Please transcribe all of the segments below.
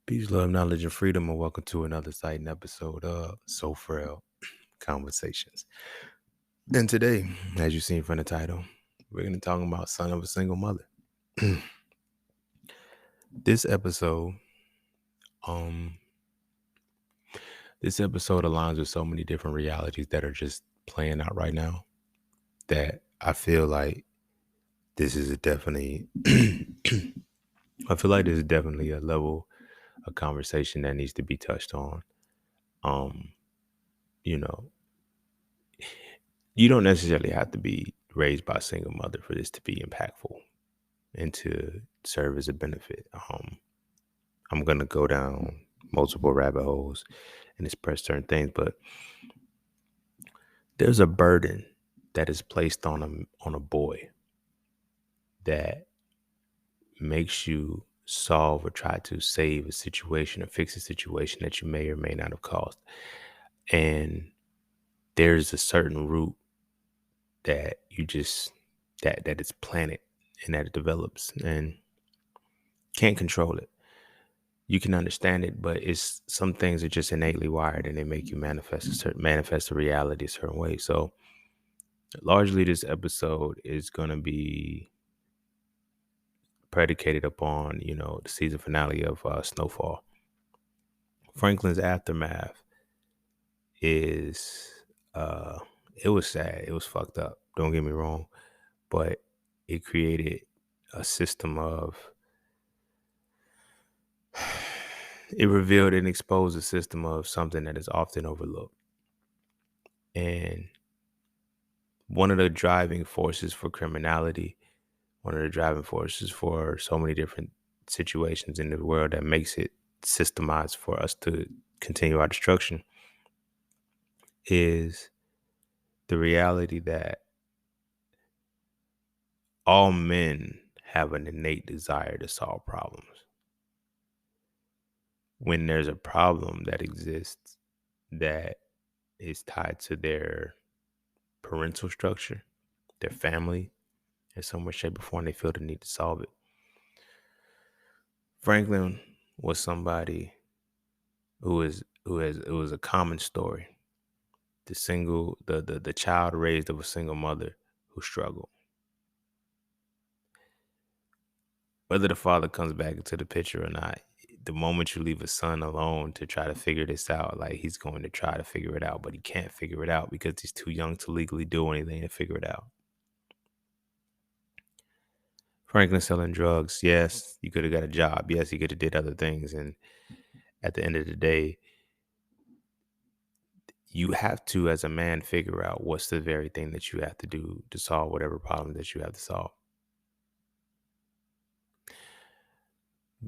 Peace, love, knowledge, and freedom, and welcome to another exciting episode of Frail Conversations. And today, as you've seen from the title, we're going to talk about son of a single mother. This episode, um, this episode aligns with so many different realities that are just playing out right now that I feel like this is definitely, I feel like this is definitely a level of conversation that needs to be touched on. Um, you know, you don't necessarily have to be raised by a single mother for this to be impactful and to serve as a benefit. I'm going to go down multiple rabbit holes and express certain things, but there's a burden that is placed on a boy that makes you solve or try to save a situation or fix a situation that you may or may not have caused. And there's a certain root that you just that it's planted and that it develops and can't control it. You can understand it, but it's some things are just innately wired and they make you manifest a reality a certain way. So largely this episode is gonna be predicated upon, the season finale of Snowfall. Franklin's aftermath is it was sad. It was fucked up. Don't get me wrong. But it created a system of it revealed and exposed a system of something that is often overlooked. And one of the driving forces for criminality, one of the driving forces for so many different situations in the world that makes it systemized for us to continue our destruction is the reality that all men have an innate desire to solve problems. When there's a problem that exists that is tied to their parental structure, their family, in some way, shape, or form, they feel the need to solve it. Franklin was somebody it was a common story. The child raised of a single mother who struggled. Whether the father comes back into the picture or not, the moment you leave a son alone to try to figure this out, like he's going to try to figure it out, but he can't figure it out because he's too young to legally do anything to figure it out. Franklin selling drugs, yes, he could have got a job. Yes, he could have did other things. And at the end of the day, you have to, as a man, figure out what's the very thing that you have to do to solve whatever problem that you have to solve.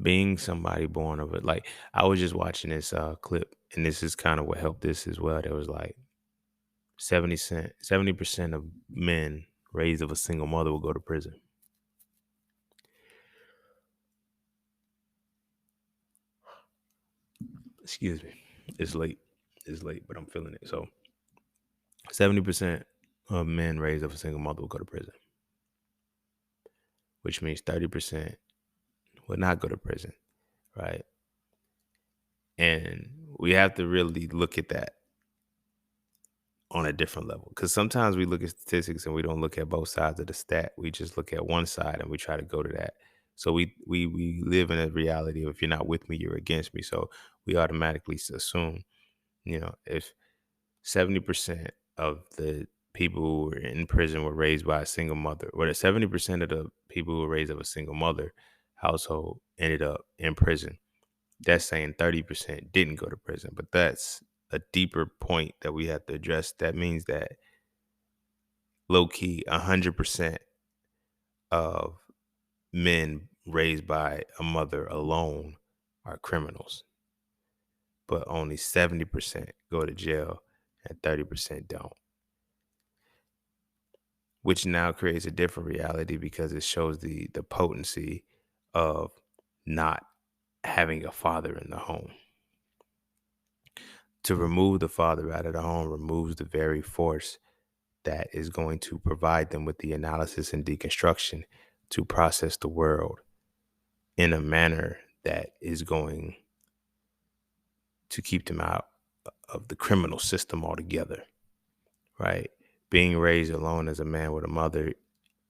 Being somebody born of it, like I was just watching this clip, and this is kind of what helped this as well. There was like 70% of men raised of a single mother will go to prison. Excuse me. It's late. It's late, but I'm feeling it. So 70% of men raised of a single mother will go to prison, which means 30% will not go to prison, right? And we have to really look at that on a different level, because sometimes we look at statistics and we don't look at both sides of the stat. We just look at one side and we try to go to that. So we live in a reality of, if you're not with me, you're against me. So we automatically assume, if 70% of the people who were in prison were raised by a single mother, or that 70% of the people who were raised of a single mother household ended up in prison, that's saying 30% didn't go to prison. But that's a deeper point that we have to address. That means that low key 100% of men raised by a mother alone are criminals, but only 70% go to jail and 30% don't, which now creates a different reality because it shows the potency of not having a father in the home. To remove the father out of the home removes the very force that is going to provide them with the analysis and deconstruction to process the world in a manner that is going to keep them out of the criminal system altogether, right? Being raised alone as a man with a mother,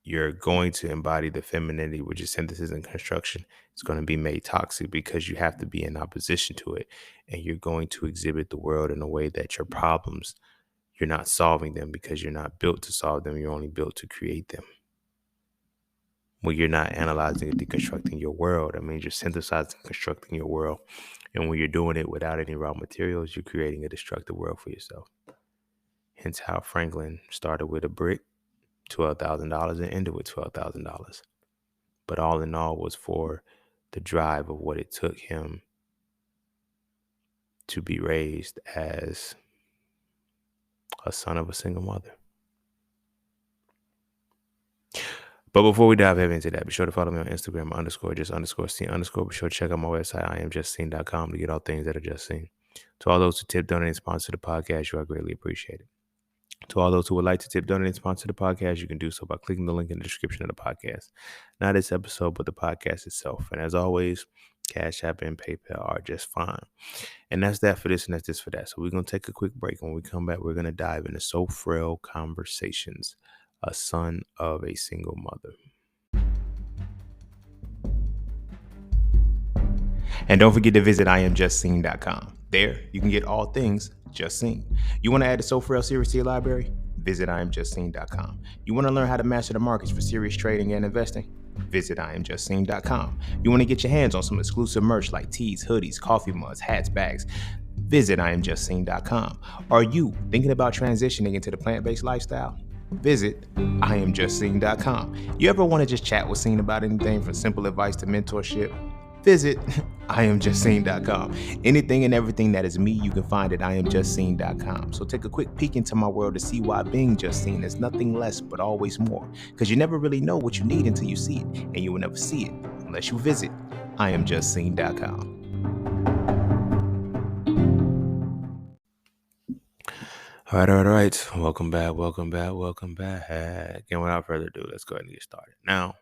you're going to embody the femininity, which is synthesis and construction. It's going to be made toxic because you have to be in opposition to it. And you're going to exhibit the world in a way that your problems, you're not solving them because you're not built to solve them. You're only built to create them. When you're not analyzing and deconstructing your world, that means you're synthesizing and constructing your world. And when you're doing it without any raw materials, you're creating a destructive world for yourself. Hence how Franklin started with a brick, $12,000, and ended with $12,000. But all in all was for the drive of what it took him to be raised as a son of a single mother. But before we dive heavy into that, be sure to follow me on Instagram, _just_scene_. Be sure to check out my website, IamJustSeen.com, to get all things that are just seen. To all those who tip, donate, and sponsor the podcast, you are greatly appreciated. To all those who would like to tip, donate, and sponsor the podcast, you can do so by clicking the link in the description of the podcast. Not this episode, but the podcast itself. And as always, Cash App and PayPal are just fine. And that's that for this, and that's this for that. So we're going to take a quick break. When we come back, we're going to dive into So Frail Conversations, a son of a single mother. And don't forget to visit IamJustSeen.com. There, you can get all things Just Seen. You want to add the So Frail series to your library? Visit IamJustSeen.com. You want to learn how to master the markets for serious trading and investing? Visit IamJustSeen.com. You want to get your hands on some exclusive merch like tees, hoodies, coffee mugs, hats, bags? Visit IamJustSeen.com. Are you thinking about transitioning into the plant-based lifestyle? Visit IamJustSeen.com. You ever want to just chat with Seen about anything from simple advice to mentorship? Visit IamJustSeen.com. Anything and everything that is me, you can find at IamJustSeen.com. So take a quick peek into my world to see why being just seen is nothing less but always more. Because you never really know what you need until you see it, and you will never see it unless you visit IamJustSeen.com. All right. Welcome back. And without further ado, let's go ahead and get started. Now,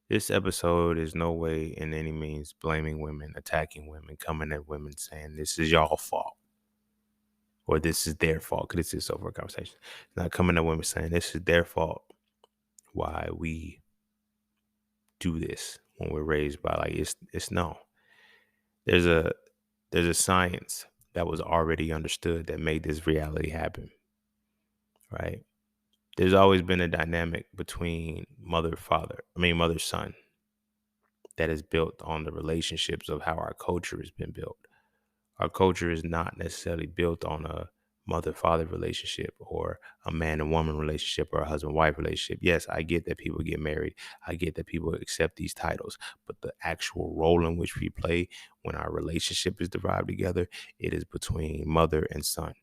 this episode is no way in any means blaming women, attacking women, coming at women saying this is y'all fault or this is their fault, because this is So Frail Conversation. It's not coming at women saying this is their fault why we do this when we're raised by, like, it's no. There's a science that was already understood that made this reality happen, right? There's always been a dynamic between mother-son, that is built on the relationships of how our culture has been built. Our culture is not necessarily built on a mother-father relationship or a man and woman relationship or a husband-wife relationship. Yes, I get that people get married. I get that people accept these titles, but the actual role in which we play when our relationship is derived together, it is between mother and son,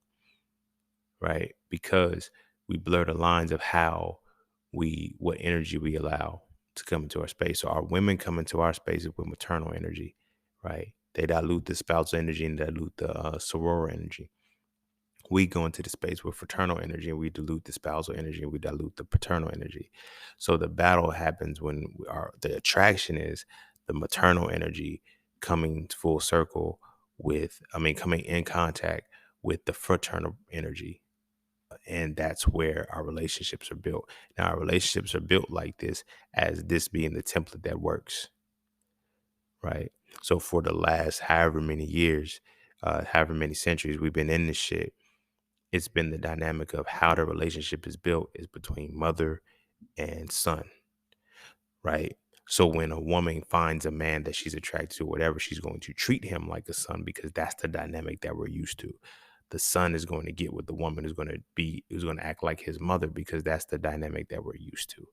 right? Because we blur the lines of what energy we allow to come into our space. So our women come into our spaces with maternal energy, right? They dilute the spousal energy and dilute the soror energy. We go into the space with fraternal energy and we dilute the spousal energy and we dilute the paternal energy. So the battle happens when the attraction is the maternal energy coming full circle coming in contact with the fraternal energy. And that's where our relationships are built. Now, our relationships are built like this, as this being the template that works, right? So for the last however many years, however many centuries we've been in this shit, it's been the dynamic of how the relationship is built is between mother and son, right? So when a woman finds a man that she's attracted to, whatever, she's going to treat him like a son because that's the dynamic that we're used to. The son is going to get with the woman who's going to act like his mother because that's the dynamic that we're used to,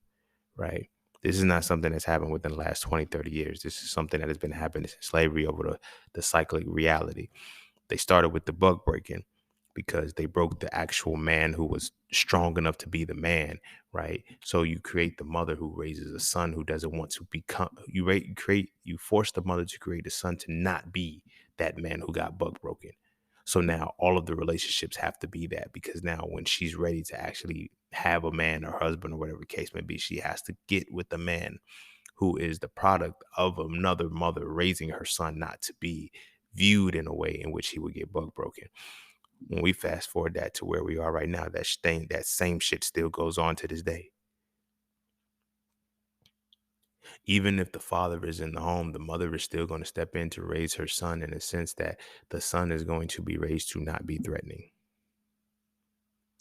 right? This is not something that's happened within the last 20, 30 years. This is something that has been happening since slavery over the cyclic reality. They started with the buck breaking because they broke the actual man who was strong enough to be the man, right? So you create the mother who raises a son who doesn't want to become, you force the mother to create a son to not be that man who got buck broken. So now all of the relationships have to be that, because now when she's ready to actually have a man or husband or whatever the case may be, she has to get with the man who is the product of another mother raising her son not to be viewed in a way in which he would get bug broken. When we fast forward that to where we are right now, that same shit still goes on to this day. Even if the father is in the home, the mother is still going to step in to raise her son in a sense that the son is going to be raised to not be threatening,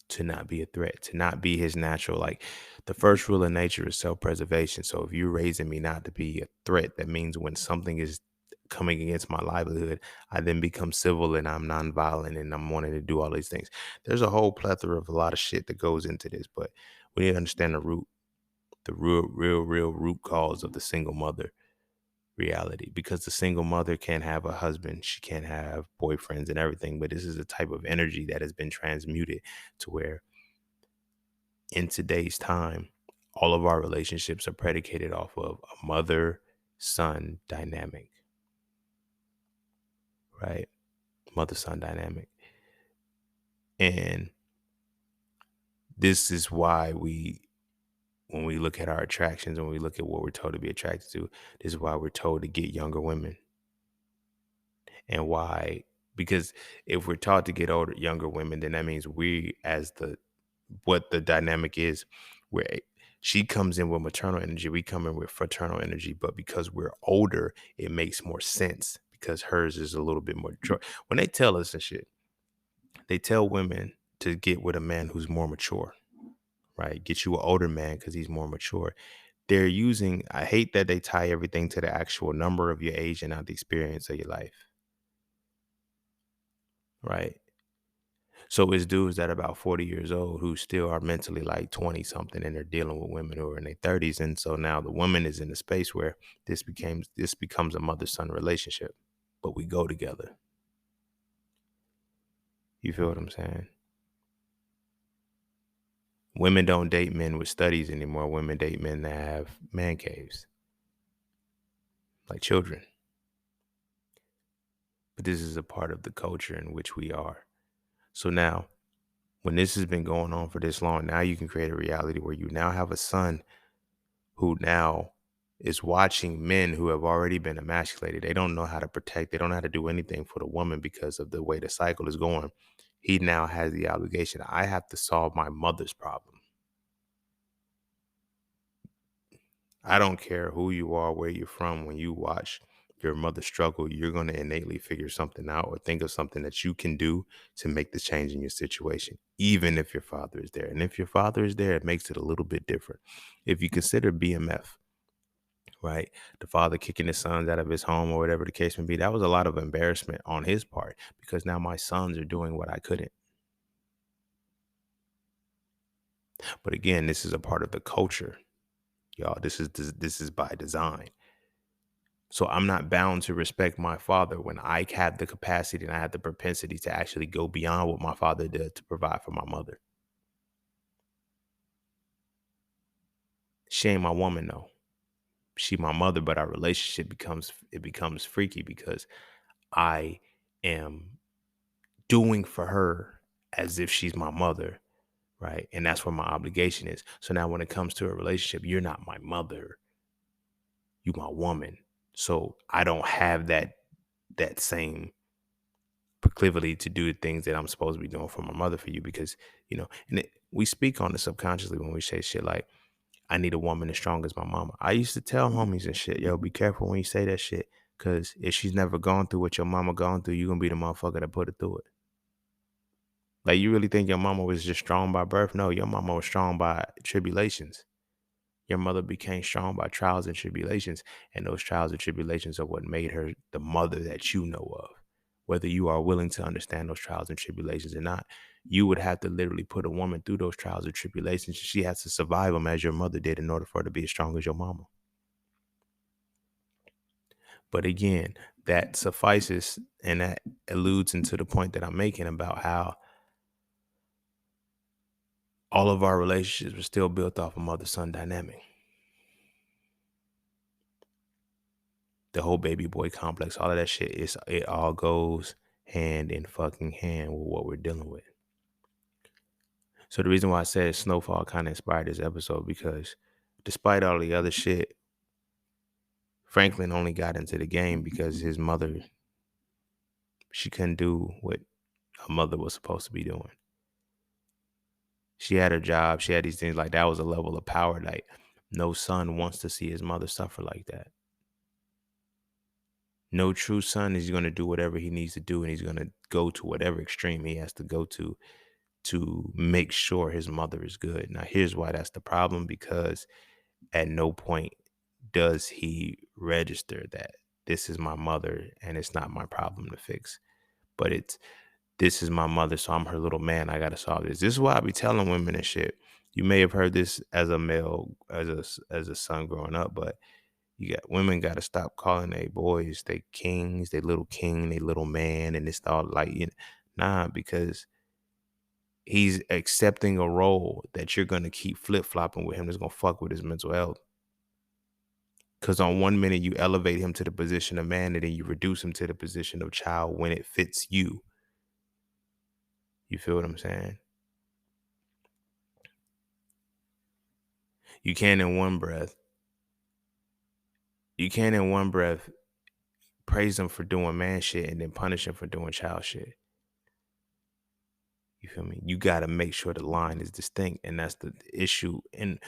to not be a threat, to not be his natural. Like, the first rule of nature is self-preservation. So if you're raising me not to be a threat, that means when something is coming against my livelihood, I then become civil and I'm nonviolent and I'm wanting to do all these things. There's a whole plethora of a lot of shit that goes into this, but we need to understand the real root cause of the single mother reality, because the single mother can't have a husband, she can't have boyfriends and everything, but this is a type of energy that has been transmuted to where in today's time all of our relationships are predicated off of a mother son dynamic, right? Mother son dynamic. And this is why when we look at our attractions, when we look at what we're told to be attracted to, this is why we're told to get younger women. And why? Because if we're taught to get younger women, then that means we, as what the dynamic is, where she comes in with maternal energy, we come in with fraternal energy. But because we're older, it makes more sense because hers is a little bit more mature. When they tell us and shit, they tell women to get with a man who's more mature, right? Get you an older man because he's more mature. They're using, I hate that they tie everything to the actual number of your age and not the experience of your life, right? So it's dudes that are about 40 years old who still are mentally like 20 something, and they're dealing with women who are in their 30s. And so now the woman is in a space where this becomes a mother-son relationship, but we go together. You feel what I'm saying? Women don't date men with studies anymore. Women date men that have man caves, like children. But this is a part of the culture in which we are. So now, when this has been going on for this long, now you can create a reality where you now have a son who now is watching men who have already been emasculated. They don't know how to protect. They don't know how to do anything for the woman because of the way the cycle is going. He now has the obligation. I have to solve my mother's problem. I don't care who you are, where you're from. When you watch your mother struggle, you're going to innately figure something out or think of something that you can do to make the change in your situation, even if your father is there. And if your father is there, it makes it a little bit different. If you consider BMF, right, the father kicking his sons out of his home or whatever the case may be, that was a lot of embarrassment on his part because now my sons are doing what I couldn't. But again, this is a part of the culture, y'all. This is by design. So I'm not bound to respect my father when I have the capacity and I have the propensity to actually go beyond what my father did to provide for my mother. She ain't my woman though. She my mother, but our relationship becomes freaky because I am doing for her as if she's my mother, right? And that's where my obligation is. So now when it comes to a relationship, you're not my mother, you my woman. So I don't have that same proclivity to do the things that I'm supposed to be doing for my mother for you because, we speak on it subconsciously when we say shit like, I need a woman as strong as my mama. I used to tell homies and shit, yo, be careful when you say that shit because if she's never gone through what your mama gone through, you're going to be the motherfucker that put her through it. Like, you really think your mama was just strong by birth? No, your mama was strong by tribulations. Your mother became strong by trials and tribulations, and those trials and tribulations are what made her the mother that you know of. Whether you are willing to understand those trials and tribulations or not, you would have to literally put a woman through those trials and tribulations. She has to survive them as your mother did in order for her to be as strong as your mama. But again, that suffices, and that alludes into the point that I'm making about how all of our relationships were still built off a mother-son dynamic. The whole baby boy complex, all of that shit, it all goes hand in fucking hand with what we're dealing with. So the reason why I said Snowfall kind of inspired this episode, because despite all the other shit, Franklin only got into the game because his mother She couldn't do what a mother was supposed to be doing. She had her job. She had these things like that was a level of power. Like no son wants to see his mother suffer like that. No true son is going to do whatever he needs to do, and he's going to go to whatever extreme he has to go to make sure his mother is good. Now, here's why that's the problem, because at no point does he register that this is my mother and it's not my problem to fix, but it's this is my mother, so I'm her little man. I got to solve this. This is why I be telling women and shit. You may have heard this as a male, as a son growing up, but you got women got to stop calling they boys they kings, they little king, they little man, and it's all like nah, because he's accepting a role that you're gonna keep flip flopping with him. That's gonna fuck with his mental health. Because on one minute you elevate him to the position of man, and then you reduce him to the position of child when it fits you. You feel what I'm saying? You can't in one breath. You can't in one breath praise him for doing man shit and then punish him for doing child shit. You feel me? You got to make sure the line is distinct, and that's the issue. And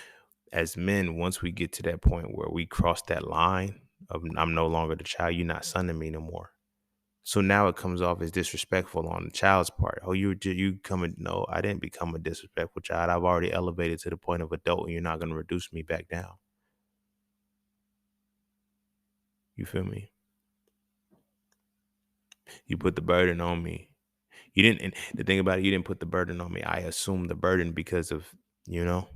as men, once we get to that point where we cross that line of I'm no longer the child, you're not son to me no more. So now it comes off as disrespectful on the child's part. Oh, you coming? No, I didn't become a disrespectful child. I've already elevated to the point of adult, and you're not going to reduce me back down. You feel me? You put the burden on me. You didn't. And the thing about it, you didn't put the burden on me. I assumed the burden because of you know.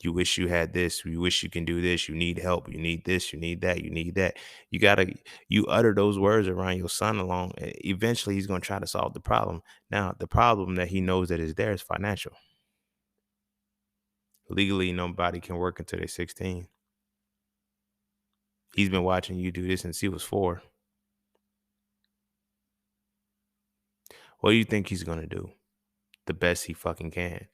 You wish you had this. You wish you can do this. You need help. You need this. You need that. You need that. You utter those words around your son along. Eventually, he's going to try to solve the problem. Now, the problem that he knows that is there is financial. Legally, nobody can work until they're 16. He's been watching you do this since he was 4. What do you think he's going to do? The best he fucking can.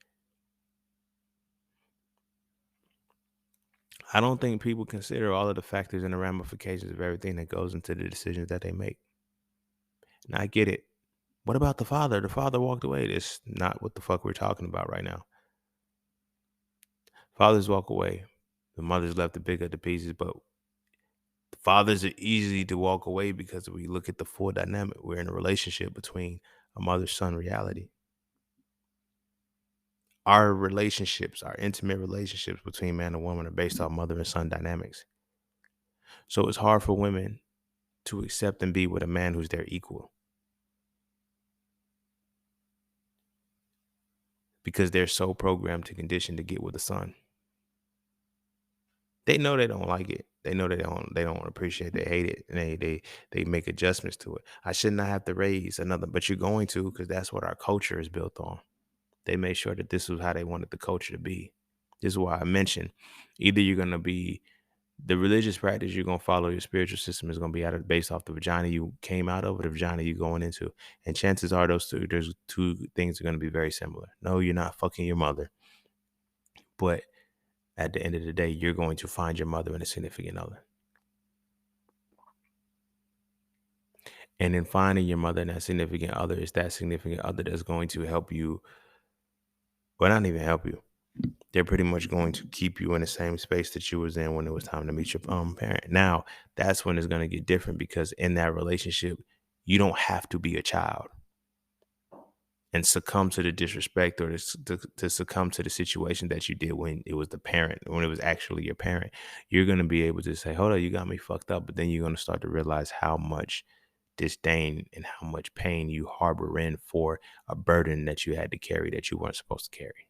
I don't think people consider all of the factors and the ramifications of everything that goes into the decisions that they make. And I get it. What about the father? The father walked away. That's not what the fuck we're talking about right now. Fathers walk away. The mothers left to pick up the pieces, but the fathers are easy to walk away because we look at the full dynamic. We're in a relationship between a mother-son reality. Our relationships, our intimate relationships between man and woman are based off mother and son dynamics. So it's hard for women to accept and be with a man who's their equal because they're so programmed to condition to get with a son. They know they don't like it. They know they don't appreciate it. They hate it. And they make adjustments to it. I should not have to raise another, but you're going to, because that's what our culture is built on. They made sure that this was how they wanted the culture to be. This is why I mentioned either you're gonna be the religious practice you're gonna follow, your spiritual system is gonna be based off the vagina you came out of or the vagina you going into. And chances are there's two things are gonna be very similar. No, you're not fucking your mother, but at the end of the day, you're going to find your mother and a significant other. And in finding your mother and that significant other, is that significant other that's going to help you, well, not even help you. They're pretty much going to keep you in the same space that you was in when it was time to meet your parent. Now, that's when it's going to get different, because in that relationship, you don't have to be a child and succumb to the disrespect or to succumb to the situation that you did when it was the parent, when it was actually your parent. You're going to be able to say, hold on, you got me fucked up. But then you're going to start to realize how much disdain and how much pain you harbor in for a burden that you had to carry that you weren't supposed to carry.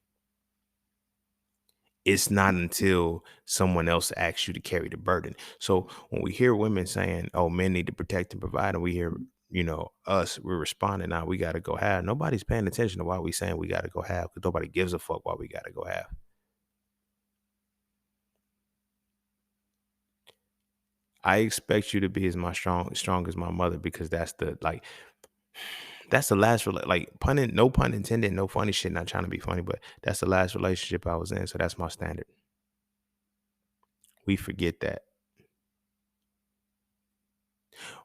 It's not until someone else asks you to carry the burden. So when we hear women saying, oh, men need to protect and provide, and we hear, us, we're responding, now we got to go have. Nobody's paying attention to why we saying we got to go have, because nobody gives a fuck why we got to go have. I expect you to be as strong as my mother, because that's the last, no pun intended, no funny shit, not trying to be funny, but that's the last relationship I was in. So that's my standard. We forget that.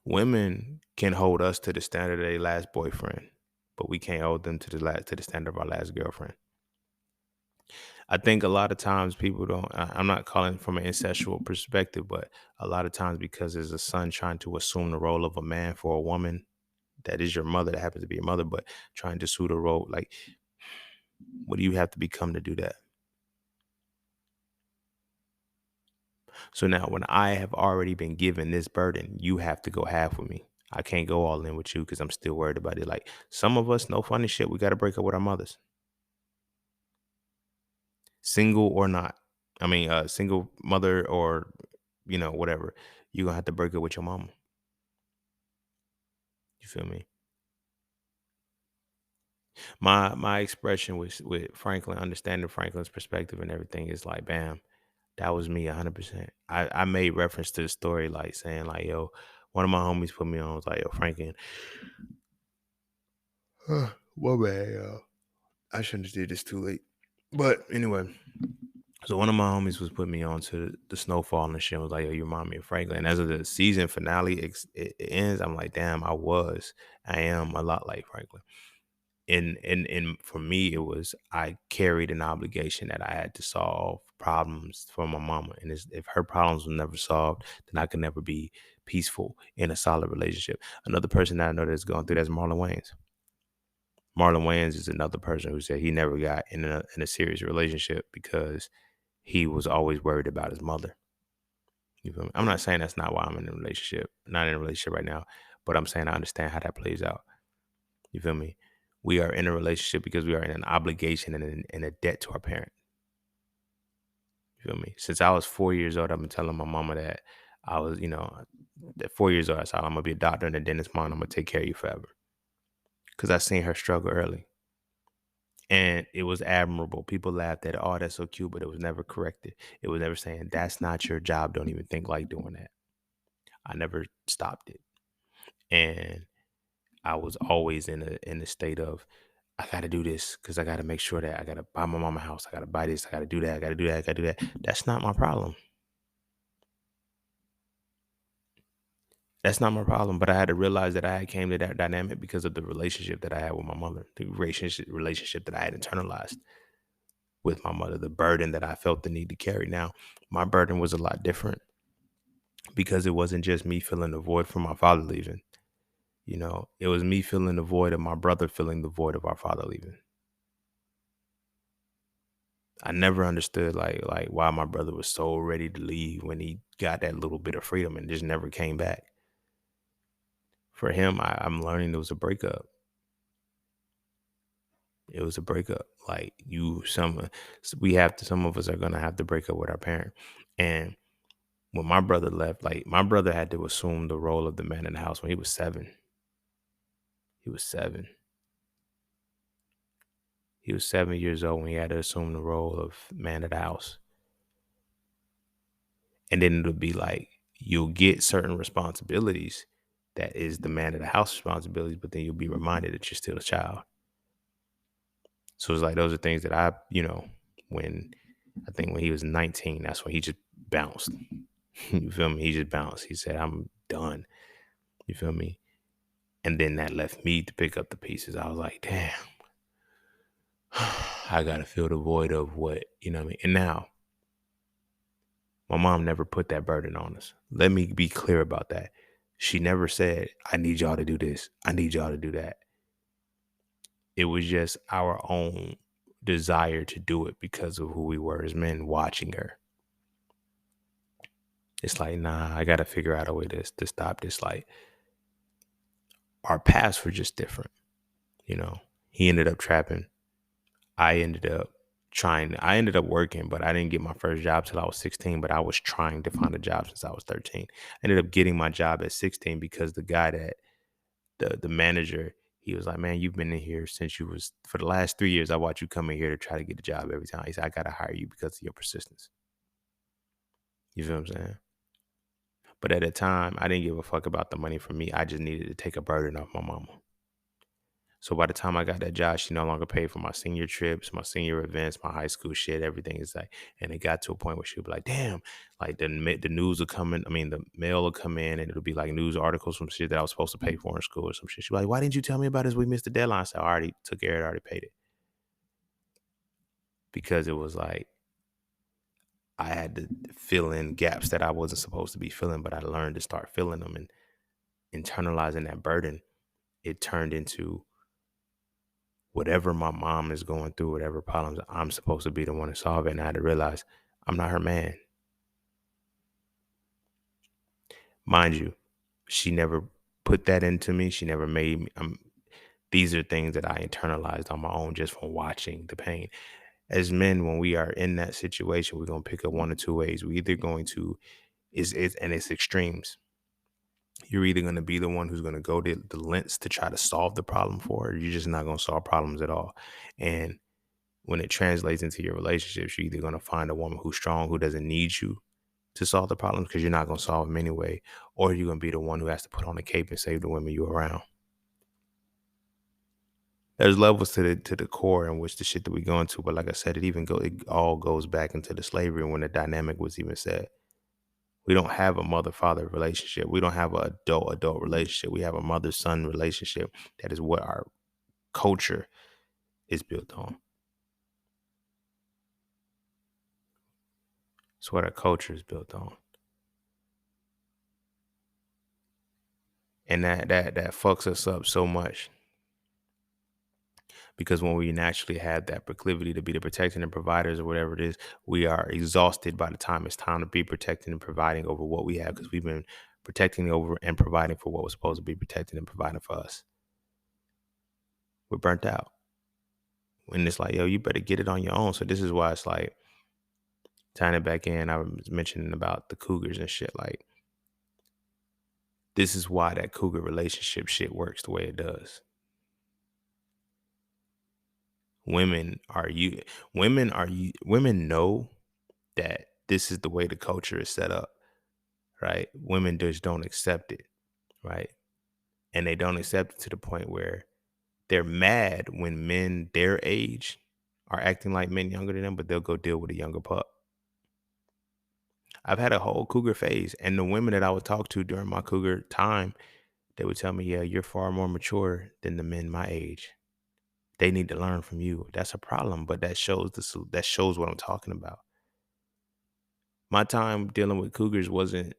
Women can hold us to the standard of their last boyfriend, but we can't hold them to the standard of our last girlfriend. I think a lot of times people don't. I'm not calling from an incestual perspective, but a lot of times because there's a son trying to assume the role of a man for a woman that is your mother, that happens to be your mother, but trying to suit a role. Like, what do you have to become to do that? So now, when I have already been given this burden, you have to go half with me. I can't go all in with you because I'm still worried about it. Like some of us, no funny shit. We got to break up with our mothers, single or not. I mean, single mother or whatever. You're gonna have to break up with your mama. You feel me? My expression with Franklin, understanding Franklin's perspective and everything is like, bam, that was me 100%. I made reference to the story, like saying like, yo, one of my homies put me on, was like, yo, Franklin, what man, yo? I shouldn't have did this too late. But anyway, so one of my homies was putting me on to the snowfall and shit. Was like, yo, you remind me of Franklin. And as of the season finale it ends, I'm like, damn, I am a lot like Franklin. And for me, it was I carried an obligation that I had to solve problems for my mama. And if her problems were never solved, then I could never be peaceful in a solid relationship. Another person that I know that's going through that's Marlon Wayans. Marlon Wayans is another person who said he never got in a serious relationship because he was always worried about his mother. You feel me? I'm not saying that's not why I'm in a relationship, not in a relationship right now, but I'm saying I understand how that plays out. You feel me? We are in a relationship because we are in an obligation and a debt to our parent. You feel me? Since I was 4 years old, I've been telling my mama that I was, at 4 years old, I said, I'm going to be a doctor and a dentist, mom. I'm going to take care of you forever. Because I seen her struggle early. And it was admirable. People laughed at it. Oh, that's so cute, but it was never corrected. It was never saying, that's not your job. Don't even think like doing that. I never stopped it. And I was always in a state of I gotta do this because I gotta make sure that I gotta buy my mama a house. I gotta buy this. I gotta do that. I gotta do that. I gotta do that. That's not my problem. That's not my problem. But I had to realize that I had came to that dynamic because of the relationship that I had with my mother, the relationship that I had internalized with my mother, the burden that I felt the need to carry. Now, my burden was a lot different because it wasn't just me feeling the void from my father leaving. It was me feeling the void of my brother feeling the void of our father leaving. I never understood like why my brother was so ready to leave when he got that little bit of freedom and just never came back. For him, I'm learning it was a breakup. It was a breakup. Like some of us are gonna have to break up with our parent. And when my brother left, like my brother had to assume the role of the man in the house when he was 7. He was 7. He was 7 years old when he had to assume the role of man of the house. And then it'll be like you'll get certain responsibilities that is the man of the house responsibilities, but then you'll be reminded that you're still a child. So it's like those are things that when I think when he was 19, that's when he just bounced. You feel me? He just bounced. He said, I'm done. You feel me? And then that left me to pick up the pieces. I was like, damn, I gotta fill the void of what, you know what I mean? And now my mom never put that burden on us. Let me be clear about that. She never said, I need y'all to do this. I need y'all to do that. It was just our own desire to do it because of who we were as men watching her. It's like, nah, I got to figure out a way to stop this. Like, our paths were just different. He ended up trapping. I ended up working, but I didn't get my first job till I was 16, but I was trying to find a job since I was 13. I ended up getting my job at 16 because the guy that the manager, he was like, man, you've been in here since you was for the last 3 years. I watch you come in here to try to get a job every time. He said, I gotta hire you because of your persistence. You feel what I'm saying? But at the time, I didn't give a fuck about the money for me. I just needed to take a burden off my mama. So by the time I got that job, she no longer paid for my senior trips, my senior events, my high school shit, everything is like, and it got to a point where she would be like, damn, like the news will come in. I mean, the mail will come in and it'll be like news articles from shit that I was supposed to pay for in school or some shit. She'd be like, why didn't you tell me about this? We missed the deadline. So I already took care of it, I already paid it. Because it was like, I had to fill in gaps that I wasn't supposed to be filling, but I learned to start filling them and internalizing that burden. It turned into whatever my mom is going through, whatever problems, I'm supposed to be the one to solve it. And I had to realize I'm not her man. Mind you, she never put that into me. She never made me. These are things that I internalized on my own just from watching the pain. As men, when we are in that situation, we're gonna pick up one or two ways. We either going to is and it's extremes. You're either gonna be the one who's gonna go to the lengths to try to solve the problem for it, or you're just not gonna solve problems at all. And when it translates into your relationships, you're either going to find a woman who's strong, who doesn't need you to solve the problems because you're not going to solve them anyway, or you're going to be the one who has to put on a cape and save the women you're around. There's levels to the core in which the shit that we go into, but like I said, it all goes back into the slavery when the dynamic was even said. We don't have a mother-father relationship. We don't have an adult-adult relationship. We have a mother-son relationship. That is what our culture is built on. It's what our culture is built on. And that fucks us up so much, because when we naturally have that proclivity to be the protecting and providers or whatever it is, we are exhausted by the time it's time to be protecting and providing over what we have, because we've been protecting over and providing for what was supposed to be protecting and providing for us. We're burnt out. And it's like, yo, you better get it on your own. So this is why it's like, tying it back in, I was mentioning about the cougars and shit. Like, this is why that cougar relationship shit works the way it does. Women are you women know that this is the way the culture is set up, right? Women just don't accept it, right? And they don't accept it to the point where they're mad when men their age are acting like men younger than them, but they'll go deal with a younger pup. I've had a whole cougar phase, and the women that I would talk to during my cougar time, they would tell me, yeah, you're far more mature than the men my age. They need to learn from you. That's a problem, but that shows what I'm talking about. My time dealing with cougars wasn't,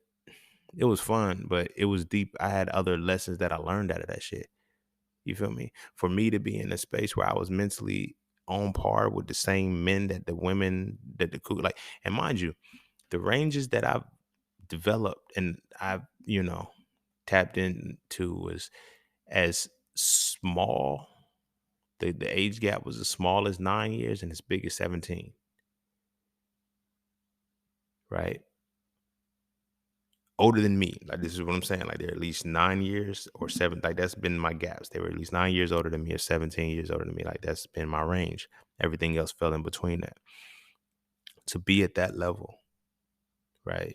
it was fun, but it was deep. I had other lessons that I learned out of that shit. You feel me? For me to be in a space where I was mentally on par with the same men that the women that the cougar, like, and mind you, the ranges that I've developed and I've, tapped into was as small. The age gap was as small as 9 years and as big as 17, right? Older than me. Like, this is what I'm saying. Like, they're at least 9 years or seven. Like, that's been my gaps. They were at least 9 years older than me or 17 years older than me. Like, that's been my range. Everything else fell in between that. To be at that level, right?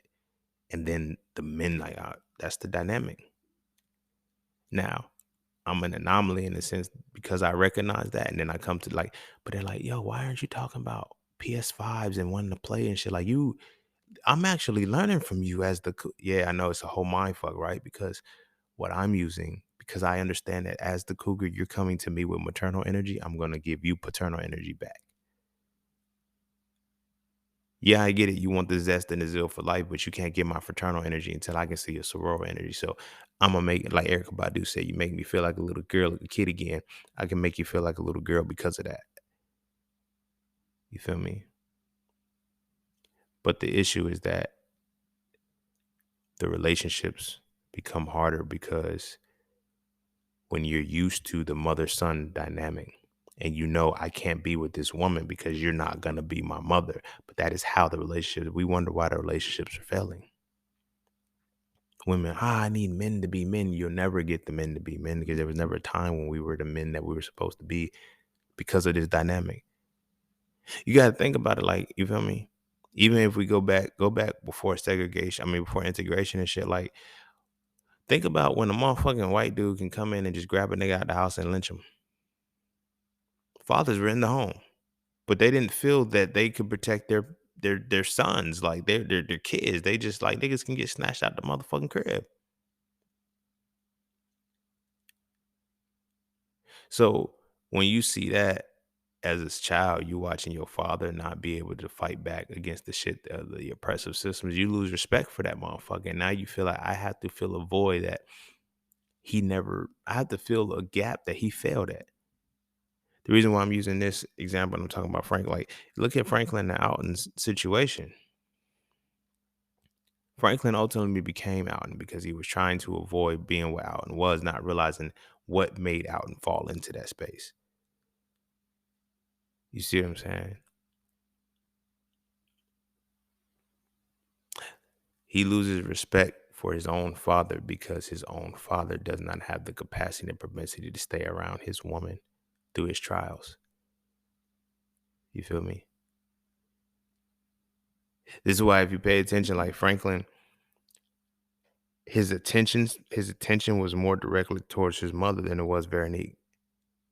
And then the men, like, that's the dynamic. Now, I'm an anomaly in the sense because I recognize that. And then I come to like, but they're like, yo, why aren't you talking about PS5s and wanting to play and shit? Like, I'm actually learning from you as yeah, I know it's a whole mind fuck, right? Because what I'm using, because I understand that as the cougar, you're coming to me with maternal energy, I'm going to give you paternal energy back. Yeah, I get it. You want the zest and the zeal for life, but you can't get my fraternal energy until I can see your sorority energy. So I'm going to make it like Erica Badu said, you make me feel like a little girl, like a kid again. I can make you feel like a little girl because of that. You feel me? But the issue is that the relationships become harder because when you're used to the mother-son dynamic and I can't be with this woman because you're not going to be my mother, but that is how the relationship, we wonder why the relationships are failing. Women, I need men to be men. You'll never get the men to be men because there was never a time when we were the men that we were supposed to be because of this dynamic. You got to think about it, like, you feel me? Even if we go back before segregation, before integration and shit, like, think about when a motherfucking white dude can come in and just grab a nigga out the house and lynch him. Fathers were in the home, but they didn't feel that they could protect their sons, like their kids. They just like niggas can get snatched out the motherfucking crib. So when you see that as a child, you watching your father not be able to fight back against the shit, the oppressive systems, you lose respect for that motherfucker. And now you feel like I have to fill a void that I have to fill a gap that he failed at. The reason why I'm using this example, I'm talking about Frank, like look at Franklin and Alton's situation. Franklin ultimately became Alton because he was trying to avoid being what Alton was, not realizing what made Alton fall into that space. You see what I'm saying? He loses respect for his own father because his own father does not have the capacity and propensity to stay around his woman through his trials. You feel me? This is why if you pay attention, like Franklin, his attention was more directly towards his mother than it was Veronique.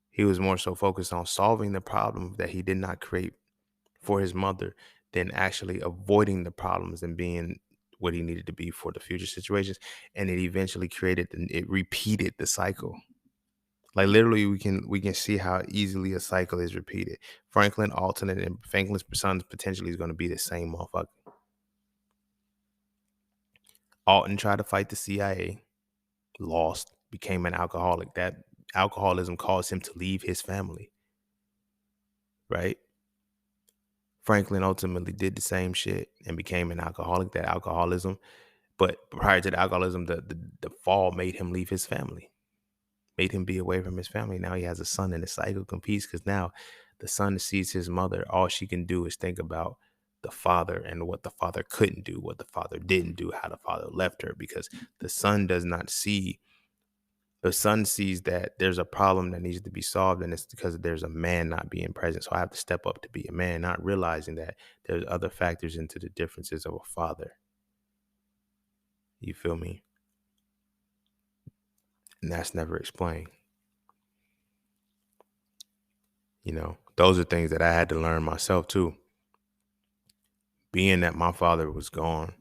He was more so focused on solving the problem that he did not create for his mother than actually avoiding the problems and being what he needed to be for the future situations. And it eventually created and it repeated the cycle. Like literally we can see how easily a cycle is repeated. Franklin, Alton, and Franklin's son potentially is going to be the same motherfucker. Alton tried to fight the CIA, lost, became an alcoholic. That alcoholism caused him to leave his family, right? Franklin ultimately did the same shit and became an alcoholic. That alcoholism, but prior to the alcoholism, the fall made him leave his family, made him be away from his family. Now he has a son, and the cycle competes because now the son sees his mother. All she can do is think about the father and what the father couldn't do, what the father didn't do, how the father left her, because the son does not see. The son sees that there's a problem that needs to be solved, and it's because there's a man not being present. So I have to step up to be a man, not realizing that there's other factors into the differences of a father. You feel me? And that's never explained. You know, those are things that I had to learn myself too. Being that my father was gone,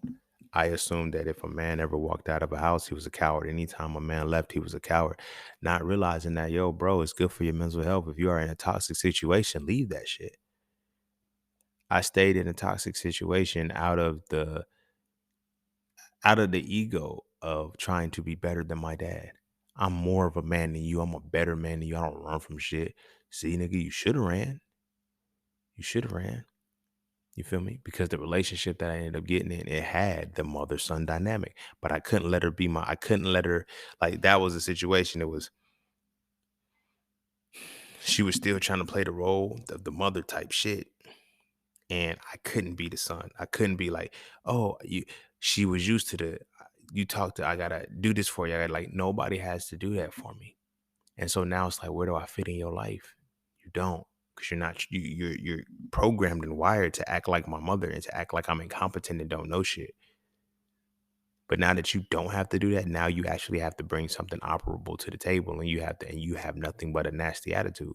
I assumed that if a man ever walked out of a house, he was a coward. Anytime a man left, he was a coward. Not realizing that, yo, bro, it's good for your mental health. If you are in a toxic situation, leave that shit. I stayed in a toxic situation out of the ego of trying to be better than my dad. I'm more of a man than you. I'm a better man than you. I don't run from shit. See, nigga, you should have ran. You should have ran. You feel me? Because the relationship that I ended up getting in, it had the mother-son dynamic. But I couldn't let her I couldn't let her, like, that was a situation. It was, she was still trying to play the role of the mother type shit. And I couldn't be the son. I couldn't be like, oh, she was used to I gotta do this for you. Like, nobody has to do that for me. And so now it's like, where do I fit in your life? You don't, because you're not, you're programmed and wired to act like my mother and to act like I'm incompetent and don't know shit. But now that you don't have to do that, now you actually have to bring something operable to the table, and you have nothing but a nasty attitude.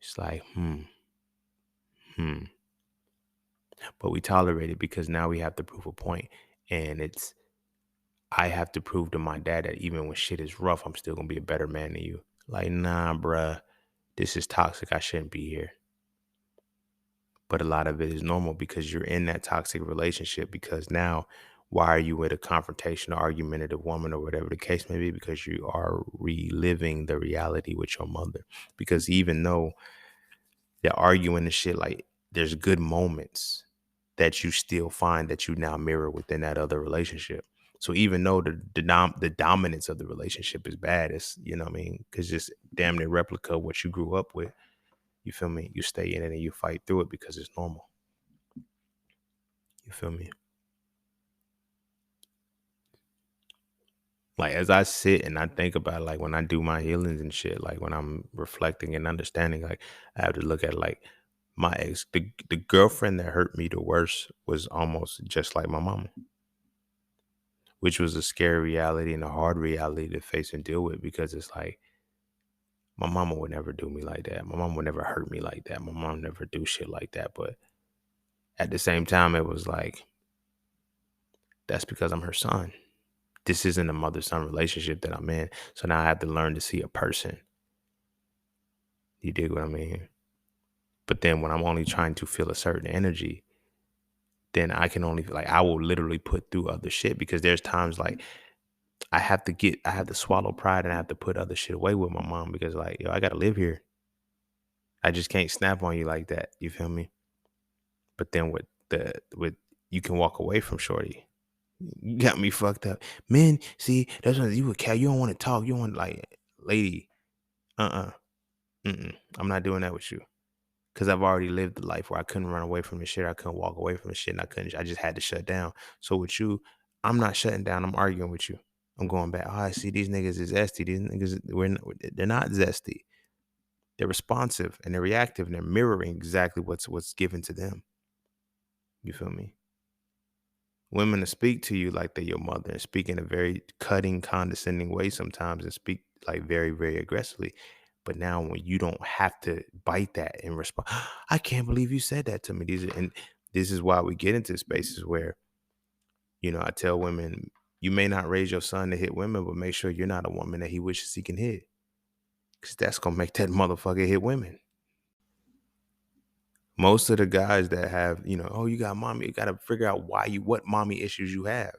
It's like, hmm. But we tolerate it because now we have to prove a point. And I have to prove to my dad that even when shit is rough, I'm still gonna be a better man than you. Like, nah, bruh, this is toxic. I shouldn't be here. But a lot of it is normal because you're in that toxic relationship, because now why are you with a confrontational, argumentative woman or whatever the case may be? Because you are reliving the reality with your mother. Because even though they're arguing and shit, like, there's good moments that you still find that you now mirror within that other relationship. So even though the dominance of the relationship is bad, it's, you know what I mean, because just damn near replica of what you grew up with. You feel me? You stay in it and you fight through it because it's normal. You feel me? Like, as I sit and I think about, like, when I do my healings and shit, like when I'm reflecting and understanding, like, I have to look at, like, my ex, the girlfriend that hurt me the worst was almost just like my mama, which was a scary reality and a hard reality to face and deal with, because it's like, My mama would never do me like that. My mom would never hurt me like that. My mom never do shit like that. But at the same time, it was like, that's because I'm her son. This isn't a mother-son relationship that I'm in. So now I have to learn to see a person. You dig what I mean? But then when I'm only trying to feel a certain energy, then I can only like I will literally put through other shit because there's times like I have to swallow pride and I have to put other shit away with my mom because like, yo, I gotta live here. I just can't snap on you like that. You feel me? But then with you can walk away from shorty. You got me fucked up. Men, see, that's what you would care. You don't want to talk. You don't want like lady. Uh-uh. I'm not doing that with you. Cause I've already lived the life where I couldn't run away from the shit. I couldn't walk away from the shit and I just had to shut down. So with you, I'm not shutting down. I'm arguing with you. I'm going back. Oh, I see these niggas is zesty. These niggas, they're not zesty. They're responsive and they're reactive and they're mirroring exactly what's given to them. You feel me? Women to speak to you like they're your mother and speak in a very cutting, condescending way sometimes and speak like very, very aggressively. But now when you don't have to bite that and respond, I can't believe you said that to me. And this is why we get into spaces where, I tell women, you may not raise your son to hit women, but make sure you're not a woman that he wishes he can hit. Because that's going to make that motherfucker hit women. Most of the guys that have, oh, you got mommy, you got to figure out what mommy issues you have.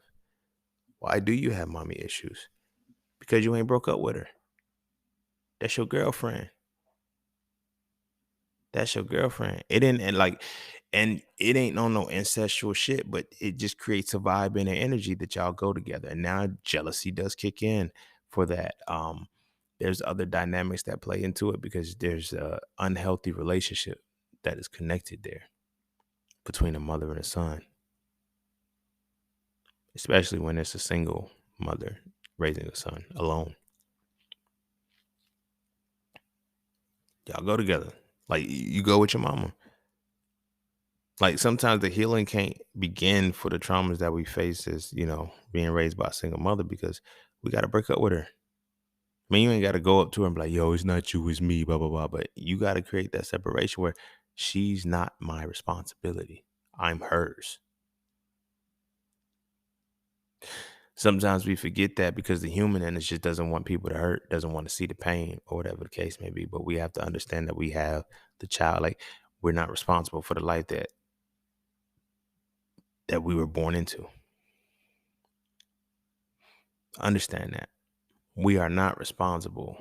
Why do you have mommy issues? Because you ain't broke up with her. That's your girlfriend. That's your girlfriend. It ain't and it ain't on no ancestral shit, but it just creates a vibe and an energy that y'all go together. And now jealousy does kick in for that. There's other dynamics that play into it because there's a unhealthy relationship that is connected there between a mother and a son, especially when it's a single mother raising a son alone. Y'all go together. Like you go with your mama. Like sometimes the healing can't begin for the traumas that we face as, being raised by a single mother because we got to break up with her. I mean, you ain't got to go up to her and be like, yo, it's not you, it's me, blah, blah, blah. But you got to create that separation where she's not my responsibility. I'm hers. Sometimes we forget that because the human in us just doesn't want people to hurt, doesn't want to see the pain or whatever the case may be. But we have to understand that we have the child. Like we're not responsible for the life that we were born into. Understand that. We are not responsible.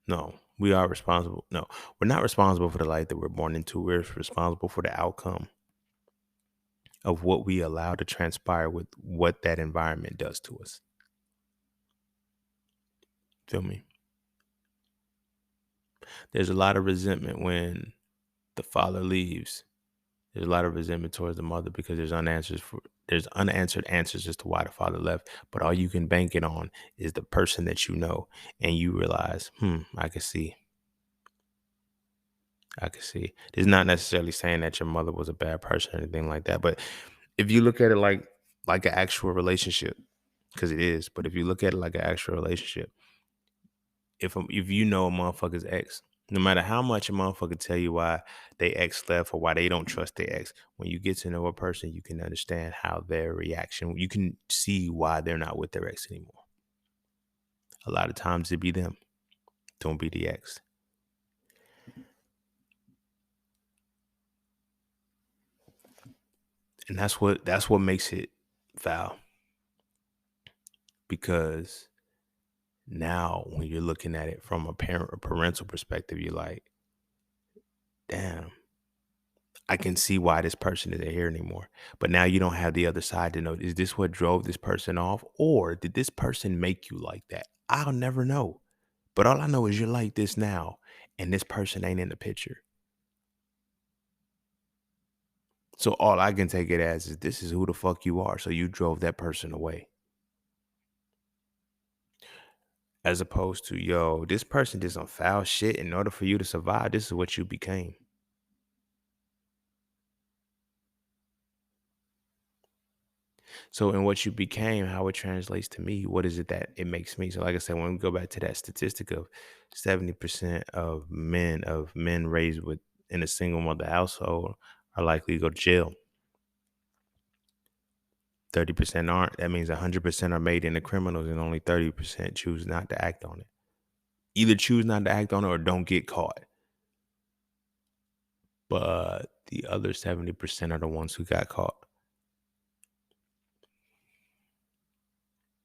No, we are responsible. No, we're not responsible for the life that we're born into. We're responsible for the outcome of what we allow to transpire with what that environment does to us. Feel me? There's a lot of resentment when the father leaves. There's a lot of resentment towards the mother because there's unanswered answers as to why the father left. But all you can bank it on is the person that you know, and you realize, I can see. I can see. It's not necessarily saying that your mother was a bad person or anything like that. But if you look at it like an actual relationship, because it is, but if you look at it like an actual relationship, if you know a motherfucker's ex, no matter how much a motherfucker tell you why they ex left or why they don't trust their ex, when you get to know a person, you can understand how their reaction, you can see why they're not with their ex anymore. A lot of times it be them. Don't be the ex. And that's what makes it foul. Because now when you're looking at it from a parental perspective, you're like, damn, I can see why this person isn't here anymore. But now you don't have the other side to know, is this what drove this person off? Or did this person make you like that? I'll never know. But all I know is you're like this now, and this person ain't in the picture. So all I can take it as is this is who the fuck you are. So you drove that person away. As opposed to, yo, this person did some foul shit. In order for you to survive, this is what you became. So in what you became, how it translates to me, what is it that it makes me? So like I said, when we go back to that statistic of 70% of men raised with in a single mother household are likely to go to jail. 30% aren't. That means 100% are made into criminals and only 30% choose not to act on it. Either choose not to act on it or don't get caught. But the other 70% are the ones who got caught.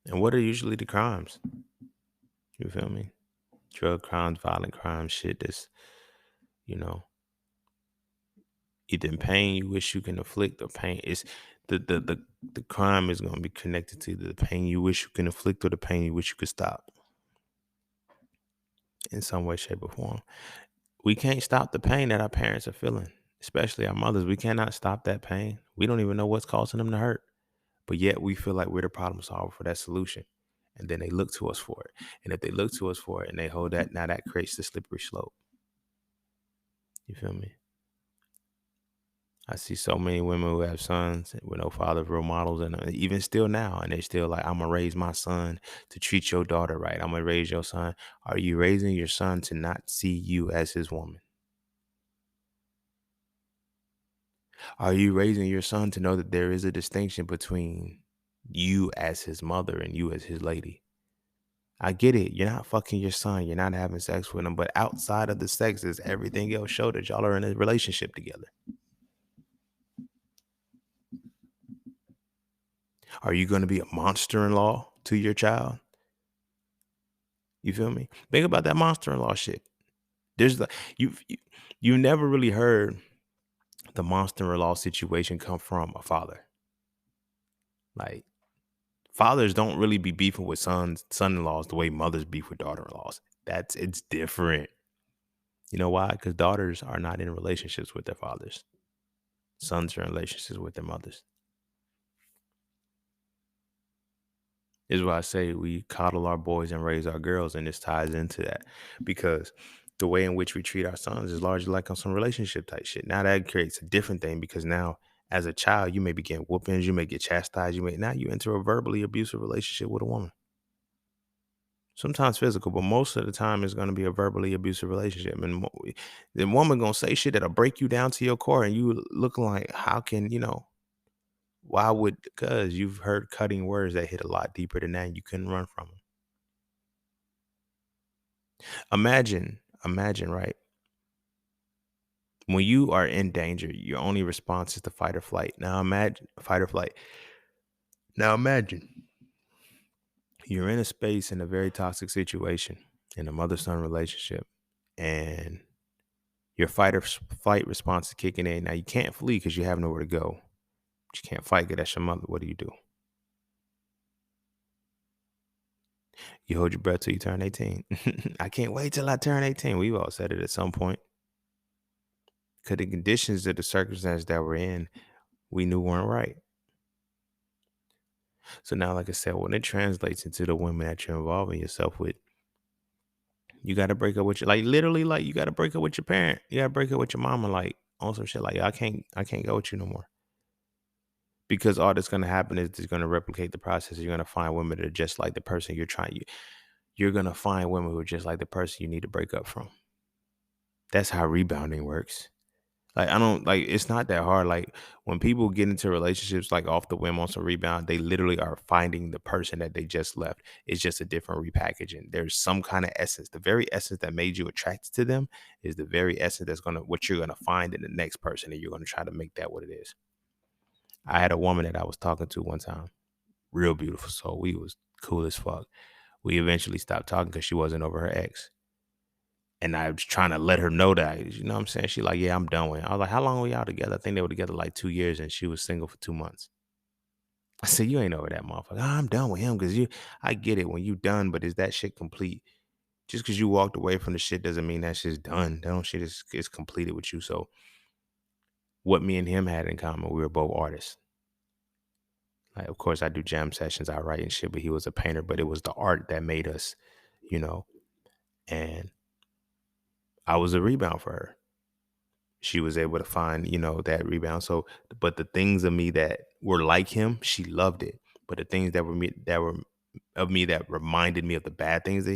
And what are usually the crimes? You feel me? Drug crimes, violent crimes, shit that's, you know, either pain you wish you can inflict or pain. It's the crime is gonna be connected to the pain you wish you can inflict or the pain you wish you could stop in some way, shape, or form. We can't stop the pain that our parents are feeling, especially our mothers. We cannot stop that pain. We don't even know what's causing them to hurt. But yet we feel like we're the problem solver for that solution. And then they look to us for it. And if they look to us for it and they hold that, now that creates the slippery slope. You feel me? I see so many women who have sons with no father role models, and even still now, and they still like, I'm gonna raise my son to treat your daughter right. I'm gonna raise your son. Are you raising your son to not see you as his woman? Are you raising your son to know that there is a distinction between you as his mother and you as his lady? I get it. You're not fucking your son. You're not having sex with him. But outside of the sex is everything else show that y'all are in a relationship together. Are you going to be a monster-in-law to your child? You feel me? Think about that monster-in-law shit. There's the you never really heard the monster-in-law situation come from a father. Like fathers don't really be beefing with son-in-laws the way mothers beef with daughter-in-laws. It's different. You know why? Because daughters are not in relationships with their fathers. Sons are in relationships with their mothers. Is why I say we coddle our boys and raise our girls, and this ties into that because the way in which we treat our sons is largely like on some relationship type shit. Now that creates a different thing because now as a child you may be getting whoopings, you may get chastised, now you enter a verbally abusive relationship with a woman. Sometimes physical, but most of the time it's going to be a verbally abusive relationship, and the woman gonna say shit that'll break you down to your core, and you looking like, how can why would? Because you've heard cutting words that hit a lot deeper than that, and you couldn't run from them. Imagine, right? When you are in danger, your only response is to fight or flight. Now imagine fight or flight. Now imagine you're in a space in a very toxic situation in a mother-son relationship, and your fight or flight response is kicking in. Now you can't flee because you have nowhere to go. But you can't fight because that's your mother. What do? You hold your breath till you turn 18. I can't wait till I turn 18. We've all said it at some point. Because the conditions of the circumstances that we're in, we knew weren't right. So now, like I said, when it translates into the women that you're involving yourself with, you got to break up with your, like literally, like you got to break up with your parent. You got to break up with your mama, like on some shit. Like I can't go with you no more. Because all that's going to happen is it's going to replicate the process. You're going to find women that are just like the person you're going to find women who are just like the person you need to break up from. That's how rebounding works. Like I don't like it's not that hard. Like when people get into relationships like off the whim on some rebound, they literally are finding the person that they just left. It's just a different repackaging. There's some kind of essence. The very essence that made you attracted to them is the very essence that's what you're gonna find in the next person, and you're gonna try to make that what it is. I had a woman that I was talking to one time, real beautiful soul. We was cool as fuck. We eventually stopped talking because she wasn't over her ex. And I was trying to let her know that, you know what I'm saying? She like, yeah, I'm done with him. I was like, how long were y'all together? I think they were together like 2 years and she was single for 2 months. I said, you ain't over that motherfucker. I'm done with him because I get it when you done, but is that shit complete? Just because you walked away from the shit doesn't mean that shit's done. That shit is completed with you. So what me and him had in common, we were both artists. Like, of course, I do jam sessions, I write and shit, but he was a painter, but it was the art that made us, you know, and I was a rebound for her. She was able to find, that rebound. So, but the things of me that were like him, she loved it. But the things that were of me that reminded me of the bad things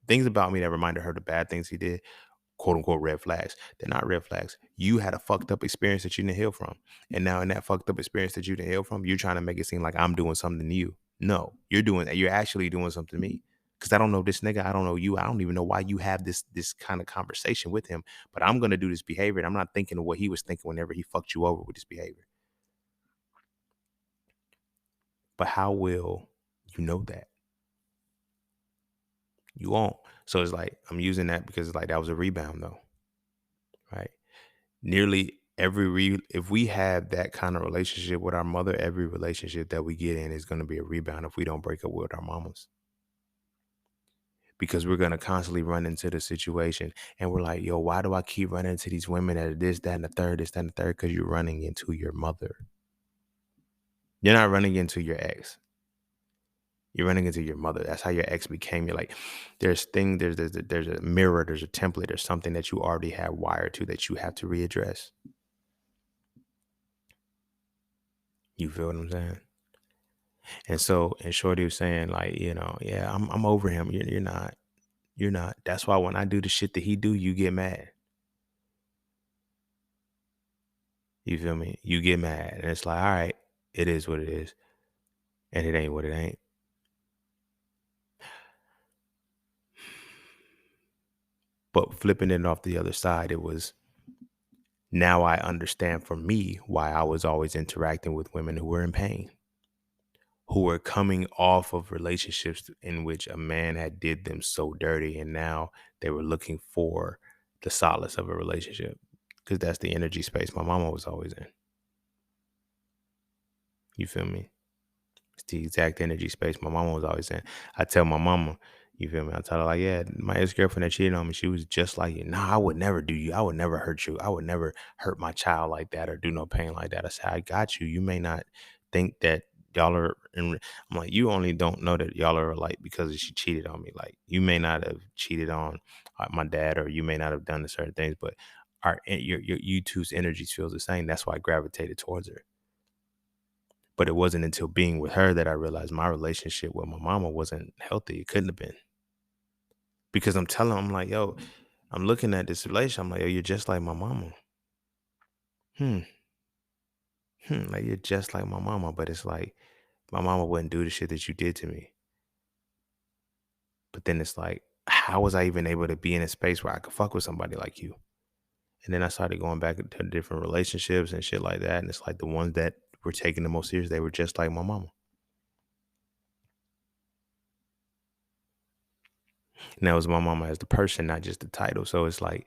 things about me that reminded her the bad things he did, quote unquote red flags. They're not red flags. You had a fucked up experience that you didn't heal from. And now in that fucked up experience that you didn't heal from, you're trying to make it seem like I'm doing something to you. No, you're actually doing something to me. Because I don't know this nigga. I don't know you. I don't even know why you have this kind of conversation with him. But I'm gonna do this behavior. And I'm not thinking of what he was thinking whenever he fucked you over with this behavior. But how will you know that? You won't. So it's like I'm using that because it's like that was a rebound though. Right. Nearly if we have that kind of relationship with our mother, every relationship that we get in is going to be a rebound if we don't break up with our mamas. Because we're going to constantly run into the situation and we're like, yo, why do I keep running into these women that are this, that, and the third, this, that, and the third? Because you're running into your mother. You're not running into your ex. You're running into your mother. That's how your ex became. You're like, there's a mirror, there's a template, there's something that you already have wired to that you have to readdress. You feel what I'm saying? And so, and Shorty was saying, like, yeah, I'm over him. You're not. You're not. That's why when I do the shit that he do, you get mad. You feel me? You get mad. And it's like, all right, it is what it is. And it ain't what it ain't. But flipping it off the other side, it was, now I understand for me why I was always interacting with women who were in pain, who were coming off of relationships in which a man had did them so dirty. And now they were looking for the solace of a relationship. Because that's the energy space my mama was always in. You feel me? It's the exact energy space my mama was always in. I tell my mama, you feel me? I tell her, like, yeah, my ex-girlfriend that cheated on me, she was just like you. Nah, I would never do you. I would never hurt you. I would never hurt my child like that or do no pain like that. I said, I got you. You may not think that y'all are in. I'm like, you only don't know that y'all are alike because she cheated on me. Like, you may not have cheated on my dad, or you may not have done the certain things, but you two's energies feels the same. That's why I gravitated towards her. But it wasn't until being with her that I realized my relationship with my mama wasn't healthy. It couldn't have been. Because I'm like, yo, I'm looking at this relationship. I'm like, yo, you're just like my mama. Like, you're just like my mama. But it's like, my mama wouldn't do the shit that you did to me. But then it's like, how was I even able to be in a space where I could fuck with somebody like you? And then I started going back into different relationships and shit like that. And it's like the ones that were taking the most serious, they were just like my mama. And that was my mama as the person, not just the title. So it's like,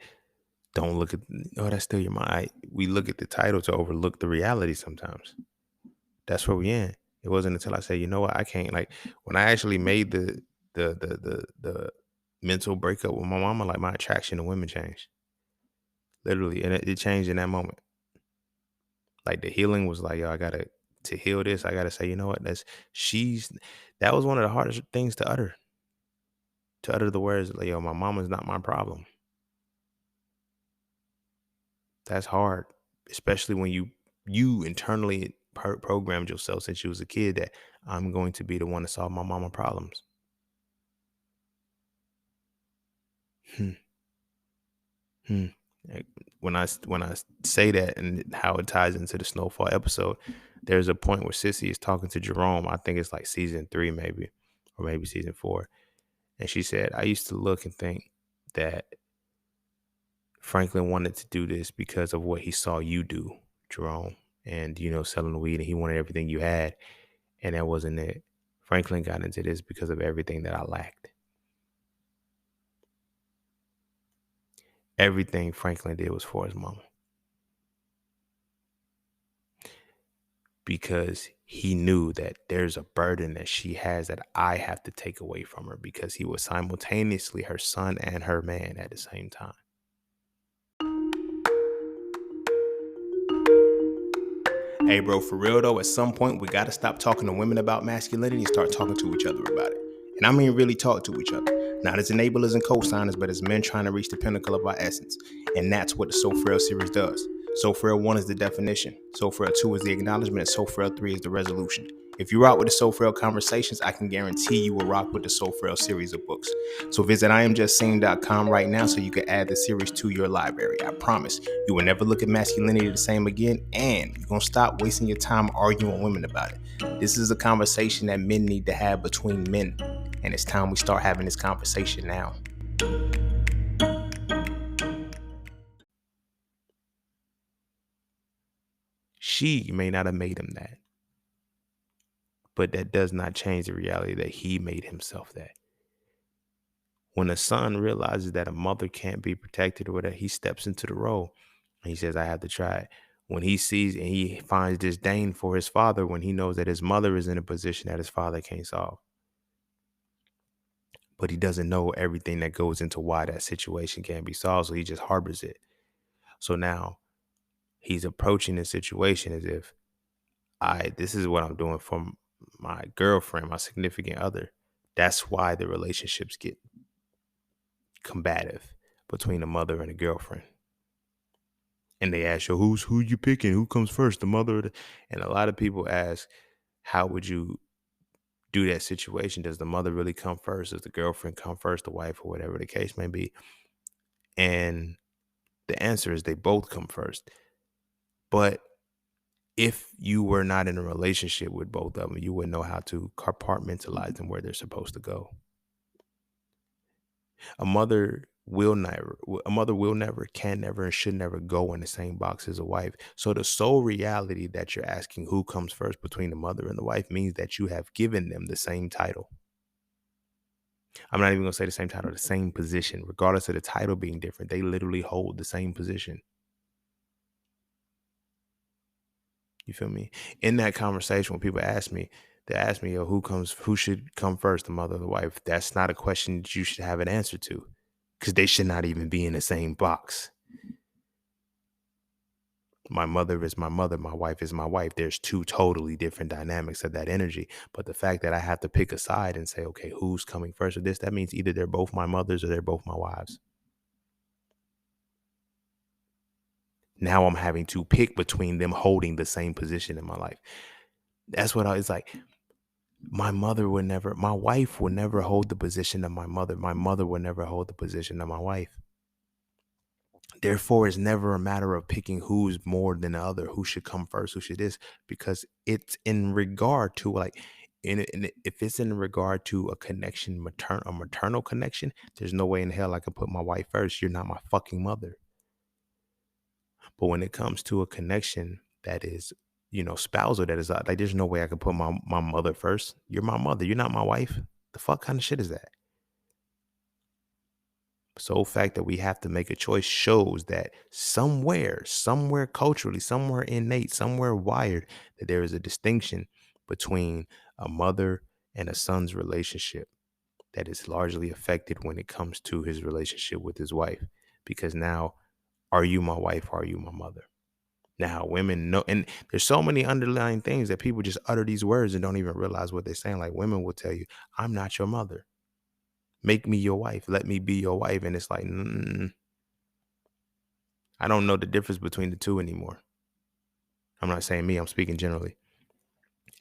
don't look at, oh, that's still your mind. We look at the title to overlook the reality sometimes. That's where we in. It wasn't until I said, you know what, I can't, like, when I actually made the mental breakup with my mama, like, my attraction to women changed. Literally. And it changed in that moment. Like, the healing was like, yo, to heal this, I gotta say, you know what, that was one of the hardest things to utter. To utter the words, like, yo, my mama's not my problem. That's hard, especially when you internally programmed yourself since you was a kid that I'm going to be the one to solve my mama problems. Like, when I say that and how it ties into the snowfall episode, there's a point where Sissy is talking to Jerome. I think it's like season 3 maybe, or maybe season 4. And she said, I used to look and think that Franklin wanted to do this because of what he saw you do, Jerome, and, selling weed, and he wanted everything you had. And that wasn't it. Franklin got into this because of everything that I lacked. Everything Franklin did was for his mama. Because he knew that there's a burden that she has that I have to take away from her, because he was simultaneously her son and her man at the same time. Hey, bro, for real though, at some point we got to stop talking to women about masculinity and start talking to each other about it. And I mean really talk to each other. Not as enablers and co-signers, but as men trying to reach the pinnacle of our essence. And that's what the So Frail series does. So Frail 1 is the definition. So Frail 2 is the acknowledgement. And So Frail 3 is the resolution. If you rock with the So Frail conversations, I can guarantee you will rock with the So Frail series of books. So visit IamJustSaying.com right now so you can add the series to your library. I promise you will never look at masculinity the same again, and you're going to stop wasting your time arguing with women about it. This is a conversation that men need to have between men, and it's time we start having this conversation now. She may not have made him that, but that does not change the reality that he made himself that. When a son realizes that a mother can't be protected or whatever, he steps into the role and he says, I have to try it. When he sees and he finds disdain for his father, when he knows that his mother is in a position that his father can't solve, but he doesn't know everything that goes into why that situation can't be solved. So he just harbors it. So now he's approaching the situation as if this is what I'm doing for my girlfriend, my significant other. That's why the relationships get combative between a mother and a girlfriend. And they ask you, who you picking? Who comes first, the mother? And a lot of people ask, how would you do that situation? Does the mother really come first? Does the girlfriend come first, the wife, or whatever the case may be? And the answer is they both come first. But if you were not in a relationship with both of them, you wouldn't know how to compartmentalize them where they're supposed to go. A mother will never, can never, and should never go in the same box as a wife. So the sole reality that you're asking who comes first between the mother and the wife means that you have given them the same title. I'm not even going to say the same title, the same position, regardless of the title being different. They literally hold the same position. You feel me? In that conversation, when people ask me, they ask me, who should come first, the mother or the wife? That's not a question that you should have an answer to, because they should not even be in the same box. My mother is my mother. My wife is my wife. There's two totally different dynamics of that energy. But the fact that I have to pick a side and say, okay, who's coming first with this? That means either they're both my mothers or they're both my wives. Now I'm having to pick between them holding the same position in my life. That's what it's like. My wife would never hold the position of my mother. My mother would never hold the position of my wife. Therefore, it's never a matter of picking who's more than the other, who should come first, who should this, because it's in regard to if it's in regard to a connection, a maternal connection, there's no way in hell I could put my wife first. You're not my fucking mother. But when it comes to a connection that is, spousal, that is like, there's no way I could put my mother first. You're my mother. You're not my wife. The fuck kind of shit is that? Sole fact that we have to make a choice shows that somewhere culturally, somewhere innate, somewhere wired, that there is a distinction between a mother and a son's relationship that is largely affected when it comes to his relationship with his wife. Because now, are you my wife? Are you my mother? Now, women know, and there's so many underlying things that people just utter these words and don't even realize what they're saying. Like, women will tell you, I'm not your mother. Make me your wife. Let me be your wife. And it's like, I don't know the difference between the two anymore. I'm not saying me, I'm speaking generally.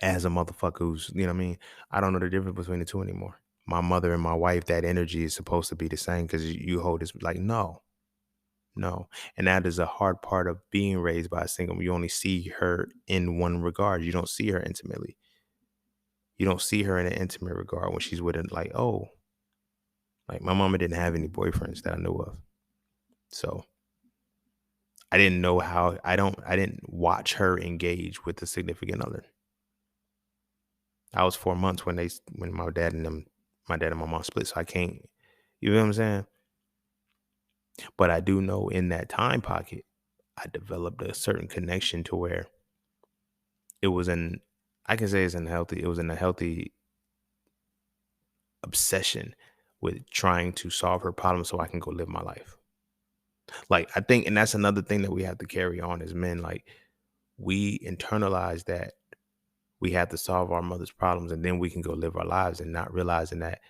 As a motherfucker who's, you know what I mean? I don't know the difference between the two anymore. My mother and my wife, that energy is supposed to be the same because you hold this, like, no. And that is a hard part of being raised by a single. You only see her in one regard. You don't see her intimately. You don't see her in an intimate regard when she's with it, like, oh, like my mama didn't have any boyfriends that I knew of. So I didn't know I didn't watch her engage with a significant other. I was 4 months when my dad and my mom split. So I can't, you know what I'm saying? But I do know in that time pocket, I developed a certain connection to where it was I can say it was in a healthy obsession with trying to solve her problem so I can go live my life. Like, I think, and that's another thing that we have to carry on as men. Like, we internalize that we have to solve our mother's problems and then we can go live our lives, and not realizing that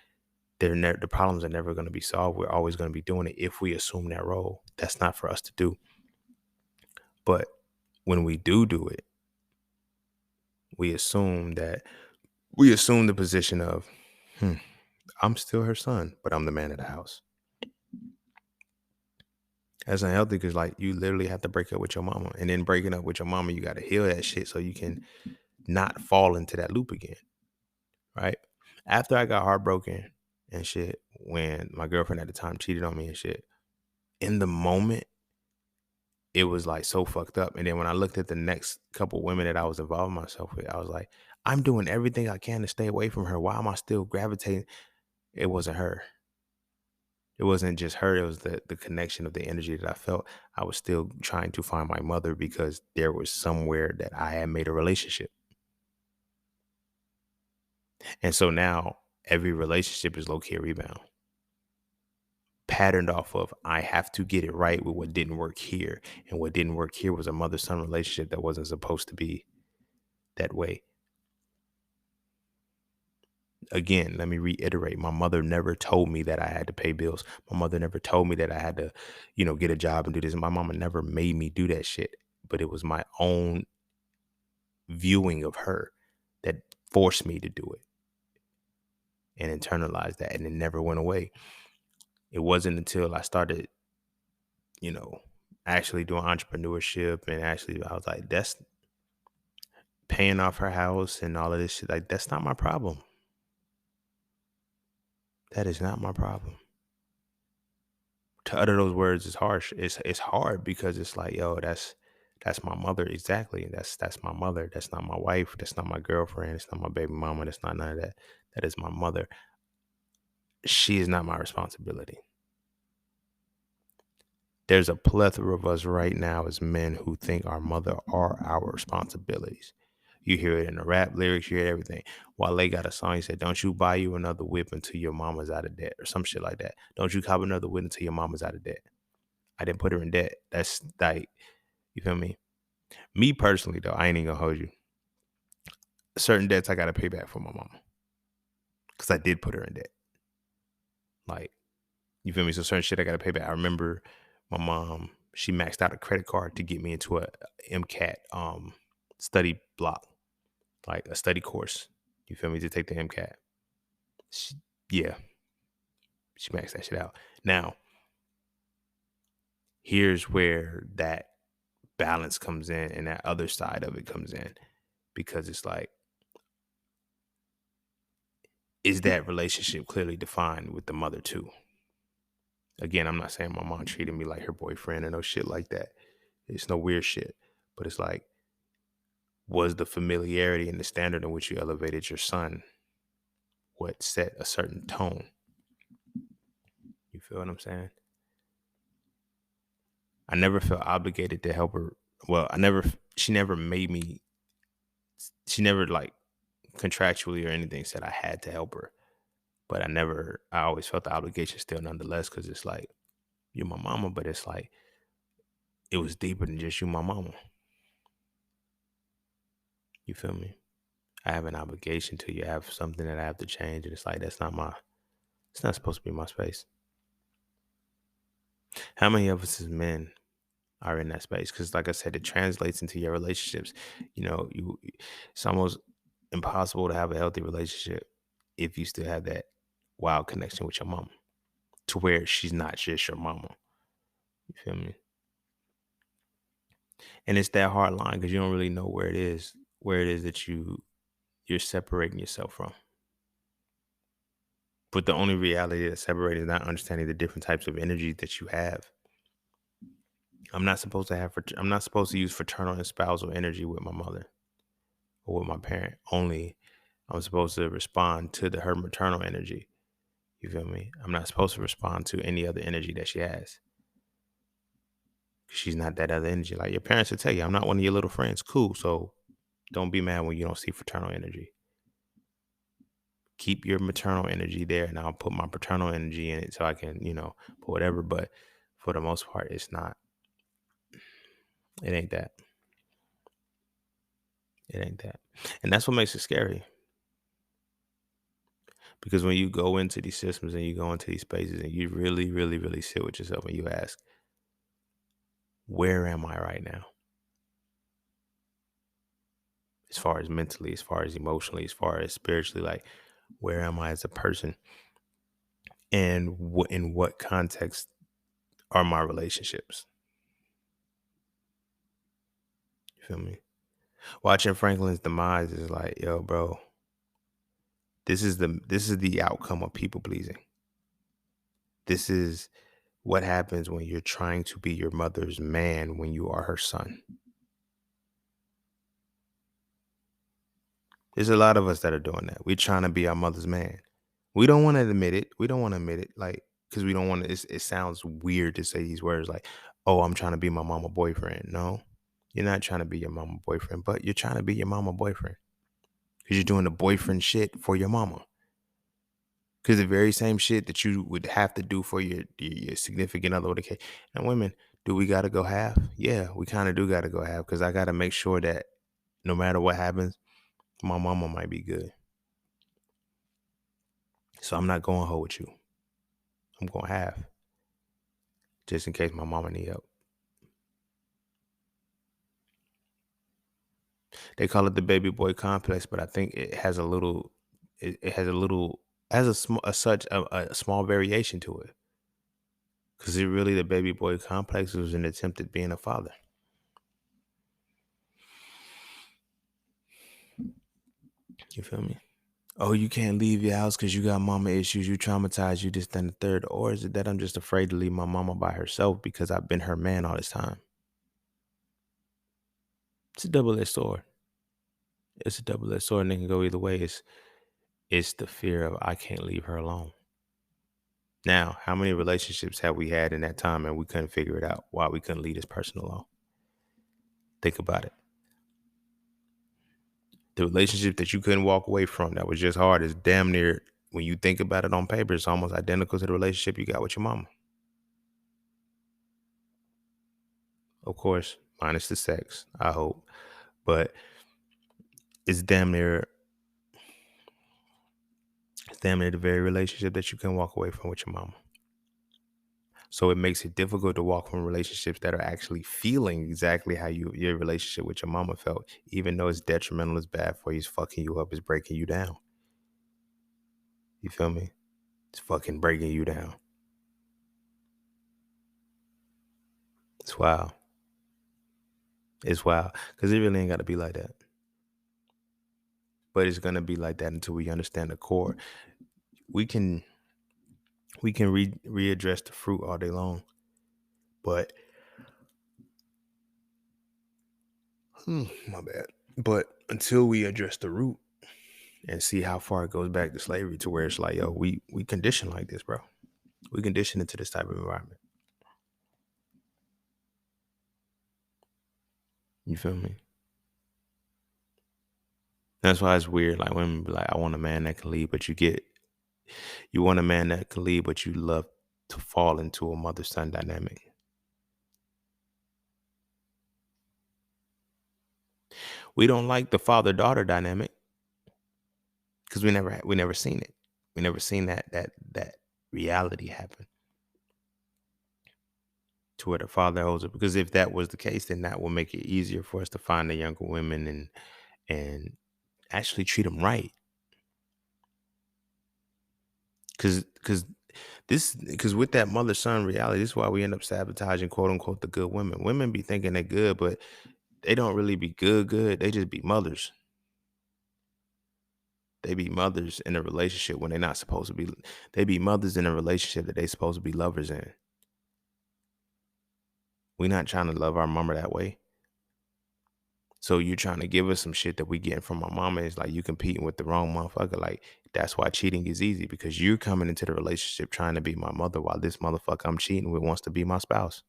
the problems are never going to be solved. We're always going to be doing it if we assume that role. That's not for us to do. But when we do it, we assume that we assume the position of, hmm, I'm still her son, but I'm the man of the house. That's unhealthy because, like, you literally have to break up with your mama. And then breaking up with your mama, you got to heal that shit so you can not fall into that loop again. Right. After I got heartbroken and shit, when my girlfriend at the time cheated on me and shit, in the moment, it was like so fucked up. And then when I looked at the next couple women that I was involving myself with, I was like, I'm doing everything I can to stay away from her. Why am I still gravitating? It wasn't her. It wasn't just her. It was the connection of the energy that I felt. I was still trying to find my mother because there was somewhere that I had made a relationship. And so now every relationship is low key a rebound, patterned off of I have to get it right with what didn't work here. And what didn't work here was a mother son relationship that wasn't supposed to be that way. Again, let me reiterate, my mother never told me that I had to pay bills. My mother never told me that I had to, get a job and do this. My mama never made me do that shit. But it was my own viewing of her that forced me to do it and internalize that. And it never went away. It wasn't until I started, you know, actually doing entrepreneurship and actually I was like, that's paying off her house and all of this shit. Like, that's not my problem. That is not my problem. To utter those words is harsh. It's hard because it's like, yo, that's my mother. Exactly. That's my mother. That's not my wife. That's not my girlfriend. It's not my baby mama. That's not none of that. That is my mother. She is not my responsibility. There's a plethora of us right now as men who think our mother are our responsibilities. You hear it in the rap lyrics, you hear everything. Wale got a song, he said, don't you buy you another whip until your mama's out of debt, or some shit like that. Don't you cop another whip until your mama's out of debt. I didn't put her in debt. That's like, you feel me? Me personally, though, I ain't even gonna hold you. Certain debts I gotta pay back for my mama. Cause I did put her in debt. Like, you feel me? So certain shit I gotta pay back. I remember my mom, she maxed out a credit card to get me into a MCAT study block, like a study course. You feel me? To take the MCAT. She, yeah, she maxed that shit out. Now, here's where that balance comes in and that other side of it comes in. Because it's like, is that relationship clearly defined with the mother too? Again, I'm not saying my mom treated me like her boyfriend or no shit like that. It's no weird shit. But it's like, was the familiarity and the standard in which you elevated your son what set a certain tone? You feel what I'm saying? I never felt obligated to help her. Well, she never made me, she never like contractually or anything said I had to help her. But I always felt the obligation still nonetheless because it's like, you're my mama, but it's like, it was deeper than just you, my mama. You feel me? I have an obligation to you. I have something that I have to change. And it's like, it's not supposed to be my space. How many of us as men are in that space? Because like I said, it translates into your relationships. It's almost impossible to have a healthy relationship if you still have that wild connection with your mama to where she's not just your mama. You feel me? And it's that hard line because you don't really know where it is that you're separating yourself from. But the only reality that separates is not understanding the different types of energy that you have. I'm not supposed to use fraternal and spousal energy with my mother or with my parent. Only I'm supposed to respond to her maternal energy. You feel me? I'm not supposed to respond to any other energy that she has. She's not that other energy. Like your parents will tell you, I'm not one of your little friends. Cool. So don't be mad when you don't see fraternal energy. Keep your maternal energy there and I'll put my paternal energy in it so I can, put whatever. But for the most part, it ain't that. It ain't that. And that's what makes it scary. Because when you go into these systems and you go into these spaces and you really, really, really sit with yourself and you ask, where am I right now? as far as mentally, as far as emotionally, as far as spiritually. Like, where am I as a person? And in what context are my relationships? You feel me? Watching Franklin's demise is like, yo, bro, this is the outcome of people pleasing. This is what happens when you're trying to be your mother's man when you are her son. There's a lot of us that are doing that. We're trying to be our mother's man. We don't want to admit it. We don't want to admit it, like, because we don't want to. It sounds weird to say these words like, "Oh, I'm trying to be my mama boyfriend." No, you're not trying to be your mama boyfriend, but you're trying to be your mama boyfriend because you're doing the boyfriend shit for your mama. Because the very same shit that you would have to do for your significant other, with a kid. And women, do we got to go half? Yeah, we kind of do got to go half because I got to make sure that no matter what happens, my mama might be good. So I'm not going hoe with you. I'm going half just in case my mama need help. They call it the baby boy complex, but I think it has a little, it has a little, has a small variation to it. Because it really, the baby boy complex was an attempt at being a father. You feel me? Oh, you can't leave your house because you got mama issues, you traumatized, you this, then the third. Or is it that I'm just afraid to leave my mama by herself because I've been her man all this time? It's a double-edged sword. It's a double-edged sword, and it can go either way. It's the fear of I can't leave her alone. Now, how many relationships have we had in that time and we couldn't figure it out why we couldn't leave this person alone? Think about it. The relationship that you couldn't walk away from that was just hard is damn near, when you think about it on paper, it's almost identical to the relationship you got with your mama. Of course, minus the sex, I hope. But it's damn near the very relationship that you can walk away from with your mama. So it makes it difficult to walk from relationships that are actually feeling exactly how your relationship with your mama felt, even though it's detrimental, it's bad for you, it's fucking you up, it's breaking you down. You feel me? It's fucking breaking you down. It's wild. It's wild. Because it really ain't got to be like that. But it's going to be like that until we understand the core. We can readdress the fruit all day long. But my bad. But until we address the root and see how far it goes back to slavery, to where it's like, yo, we condition like this, bro. We condition into this type of environment. You feel me? That's why it's weird. Like, women be like, I want a man that can lead, but you want a man that can lead, but you love to fall into a mother-son dynamic. We don't like the father-daughter dynamic because we never seen it. We never seen that reality happen to where the father holds it. Because if that was the case, then that will make it easier for us to find the younger women and actually treat them right. Because with that mother-son reality, this is why we end up sabotaging, quote unquote, the good women. Women be thinking they're good, but they don't really be good. They just be mothers. They be mothers in a relationship when they're not supposed to be. They be mothers in a relationship that they supposed to be lovers in. We not trying to love our mama that way. So you're trying to give us some shit that we getting from our mama. It's like you competing with the wrong motherfucker. Like, that's why cheating is easy, because you're coming into the relationship trying to be my mother while this motherfucker I'm cheating with wants to be my spouse.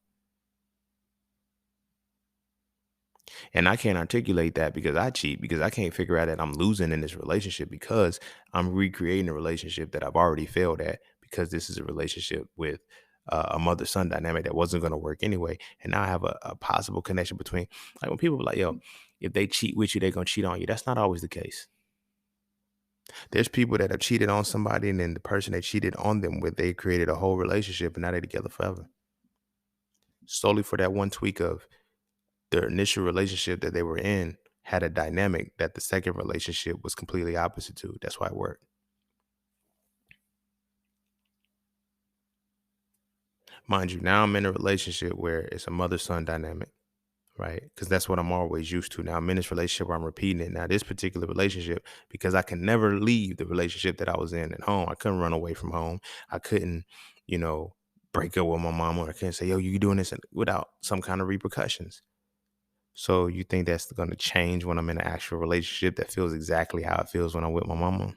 And I can't articulate that because I cheat, because I can't figure out that I'm losing in this relationship because I'm recreating a relationship that I've already failed at, because this is a relationship with a mother-son dynamic that wasn't going to work anyway. And now I have a possible connection between, like, when people are like, yo, if they cheat with you, they're going to cheat on you. That's not always the case. There's people that have cheated on somebody, and then the person they cheated on them with, they created a whole relationship, and now they're together forever. Solely for that one tweak of their initial relationship that they were in had a dynamic that the second relationship was completely opposite to. That's why it worked. Mind you, now I'm in a relationship where it's a mother-son dynamic, right? Because that's what I'm always used to. Now I'm in this relationship where I'm repeating it. Now this particular relationship, because I can never leave the relationship that I was in at home. I couldn't run away from home. I couldn't, you know, break up with my mama. I couldn't say, yo, you doing this without some kind of repercussions. So you think that's going to change when I'm in an actual relationship that feels exactly how it feels when I'm with my mama?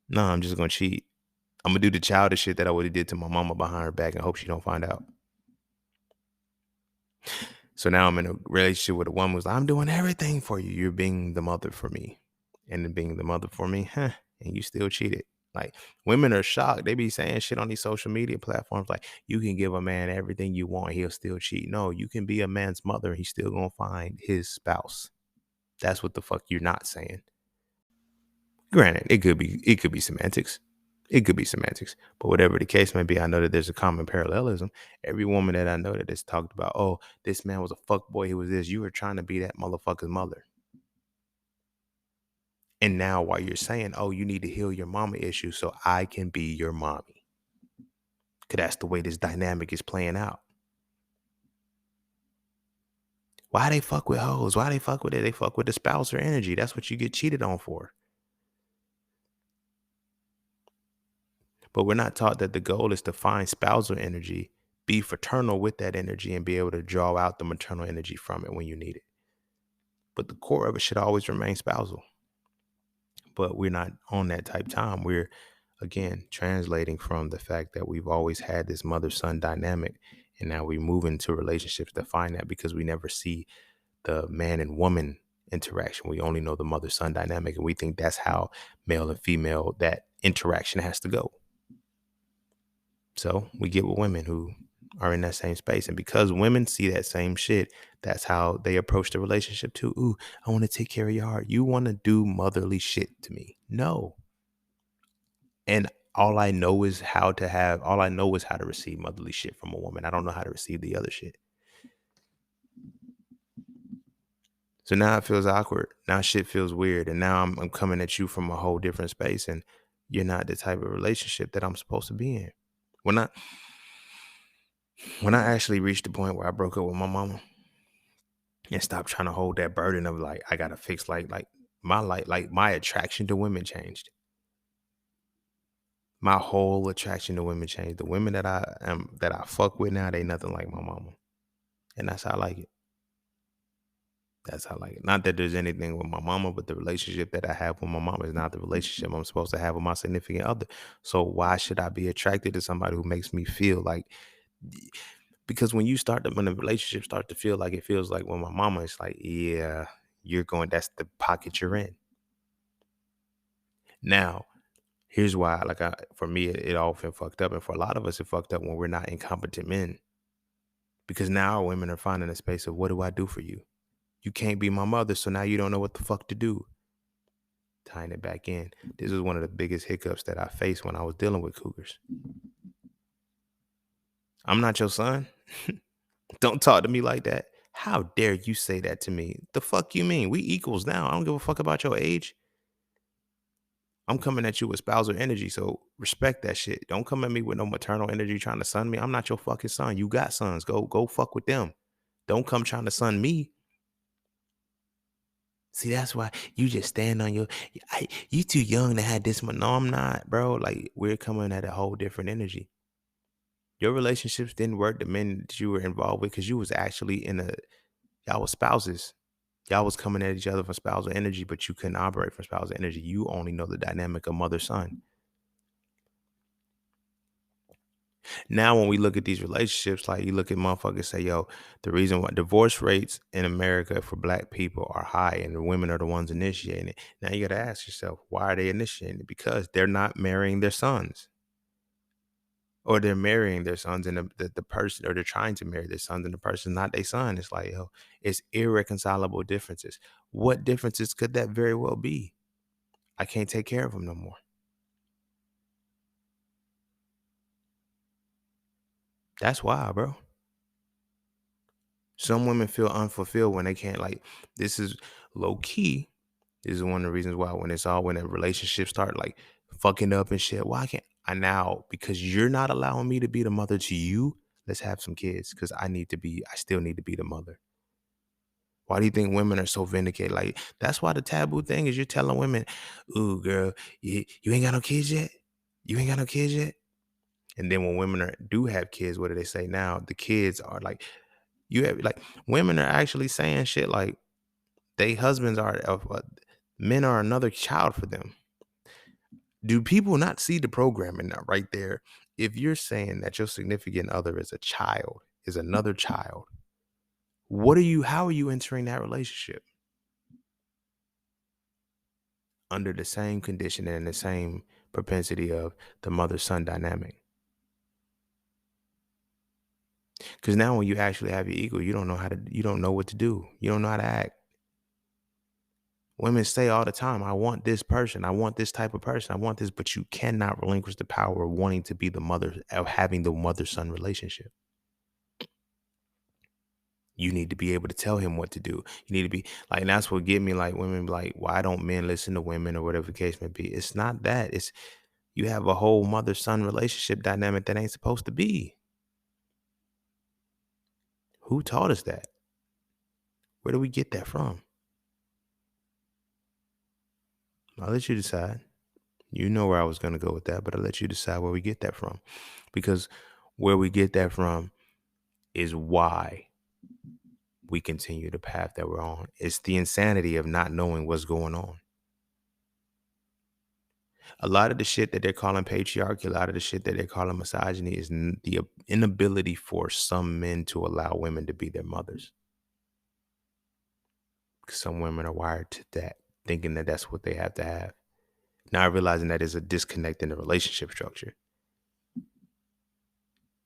No, I'm just going to cheat. I'm going to do the childish shit that I would have did to my mama behind her back and hope she don't find out. So now I'm in a relationship with a woman who's like, I'm doing everything for you. You're being the mother for me. And then being the mother for me, and you still cheated. Like, women are shocked. They be saying shit on these social media platforms like, you can give a man everything you want, he'll still cheat. No, you can be a man's mother, he's still gonna find his spouse. That's what the fuck you're not saying. Granted, it could be semantics. It could be semantics. But whatever the case may be, I know that there's a common parallelism. Every woman that I know that has talked about, oh, this man was a fuck boy, he was this, you were trying to be that motherfucker's mother. And now while you're saying, oh, you need to heal your mama issue so I can be your mommy. Cause that's the way this dynamic is playing out. Why they fuck with hoes? Why they fuck with it? They fuck with the spouse or energy. That's what you get cheated on for. But we're not taught that the goal is to find spousal energy, be fraternal with that energy, and be able to draw out the maternal energy from it when you need it. But the core of it should always remain spousal. But we're not on that type time. We're, again, translating from the fact that we've always had this mother-son dynamic, and now we move into relationships that find that because we never see the man and woman interaction. We only know the mother-son dynamic, and we think that's how male and female that interaction has to go. So we get with women who are in that same space. And because women see that same shit, that's how they approach the relationship too. Ooh, I want to take care of your heart. You want to do motherly shit to me. No. And all I know is how to receive motherly shit from a woman. I don't know how to receive the other shit. So now it feels awkward. Now shit feels weird. And now I'm coming at you from a whole different space. And you're not the type of relationship that I'm supposed to be in. When I actually reached the point where I broke up with my mama and stopped trying to hold that burden of like, I gotta fix like my attraction to women changed. My whole attraction to women changed. The women that I fuck with now, they nothing like my mama. And that's how I like it. That's how I like it. Not that there's anything with my mama, but the relationship that I have with my mama is not the relationship I'm supposed to have with my significant other. So why should I be attracted to somebody who makes me feel like, because when the relationship starts to feel like it feels like when my mama, it's like, yeah, that's the pocket you're in. Now, here's why, for me, it often fucked up. And for a lot of us, it fucked up when we're not incompetent men. Because now our women are finding a space of, what do I do for you? You can't be my mother, so now you don't know what the fuck to do. Tying it back in. This was one of the biggest hiccups that I faced when I was dealing with cougars. I'm not your son. Don't talk to me like that. How dare you say that to me? The fuck you mean? We equals now. I don't give a fuck about your age. I'm coming at you with spousal energy, so respect that shit. Don't come at me with no maternal energy trying to son me. I'm not your fucking son. You got sons. Go fuck with them. Don't come trying to son me. See, that's why you just stand on you too young to have this one. No, I'm not, bro. Like, we're coming at a whole different energy. Your relationships didn't work, the men that you were involved with, because you was actually y'all was spouses. Y'all was coming at each other for spousal energy, but you couldn't operate from spousal energy. You only know the dynamic of mother-son. Now, when we look at these relationships, like, you look at motherfuckers say, yo, the reason why divorce rates in America for black people are high and the women are the ones initiating it. Now you got to ask yourself, why are they initiating it? Because they're not marrying their sons, or they're marrying their sons and the person, or they're trying to marry their sons and the person not their son. It's like, yo, it's irreconcilable differences. What differences could that very well be? I can't take care of them no more. That's why, bro. Some women feel unfulfilled when they can't, like, this is low key. This is one of the reasons why when a relationship start like fucking up and shit. Why can't I now? Because you're not allowing me to be the mother to you. Let's have some kids because I still need to be the mother. Why do you think women are so vindicated? Like, that's why the taboo thing is you're telling women, ooh, girl, you ain't got no kids yet? You ain't got no kids yet? And then when do have kids, what do they say now? The kids are like, women are actually saying shit like they husbands are, men are another child for them. Do people not see the programming now right there? If you're saying that your significant other is a child, is another child, how are you entering that relationship? Under the same condition and the same propensity of the mother-son dynamic. Because now when you actually have your ego, you don't know what to do. You don't know how to act. Women say all the time, I want this person. I want this type of person. I want this, but you cannot relinquish the power of wanting to be the mother, of having the mother-son relationship. You need to be able to tell him what to do. You need to be like, and that's what get me, like, women be like, why don't men listen to women or whatever the case may be? It's not that. It's you have a whole mother-son relationship dynamic that ain't supposed to be. Who taught us that? Where do we get that from? I'll let you decide. You know where I was going to go with that, but I'll let you decide where we get that from. Because where we get that from is why we continue the path that we're on. It's the insanity of not knowing what's going on. A lot of the shit that they're calling patriarchy, a lot of the shit that they're calling misogyny is the inability for some men to allow women to be their mothers. Because some women are wired to that, thinking that that's what they have to have. Now realizing that is a disconnect in the relationship structure.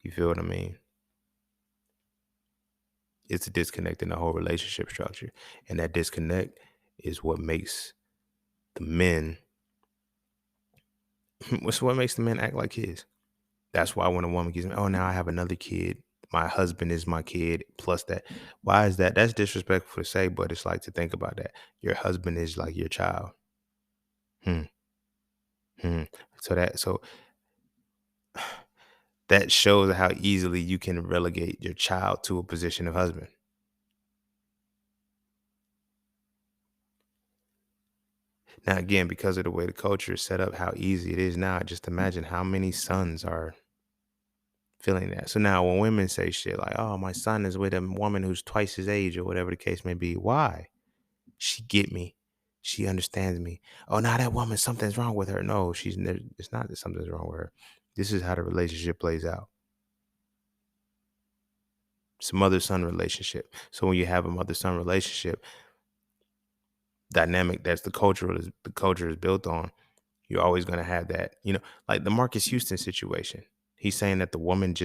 You feel what I mean? It's a disconnect in the whole relationship structure. And that disconnect is what makes the men, what makes the men act like kids. That's why when a woman gets, oh, now I have another kid. My husband is my kid. Plus that. Why is that? That's disrespectful to say, but it's like to think about that. Your husband is like your child. Hmm. Hmm. So that shows how easily you can relegate your child to a position of husband. Now, again, because of the way the culture is set up, how easy it is now, just imagine how many sons are feeling that. So now when women say shit like, oh, my son is with a woman who's twice his age or whatever the case may be, why? She get me. She understands me. Oh, now that woman, something's wrong with her. No, it's not that something's wrong with her. This is how the relationship plays out. It's a mother-son relationship. So when you have a mother-son relationship dynamic, that's the culture is built on. You're always going to have that, like the Marcus Houston situation. He's saying that the woman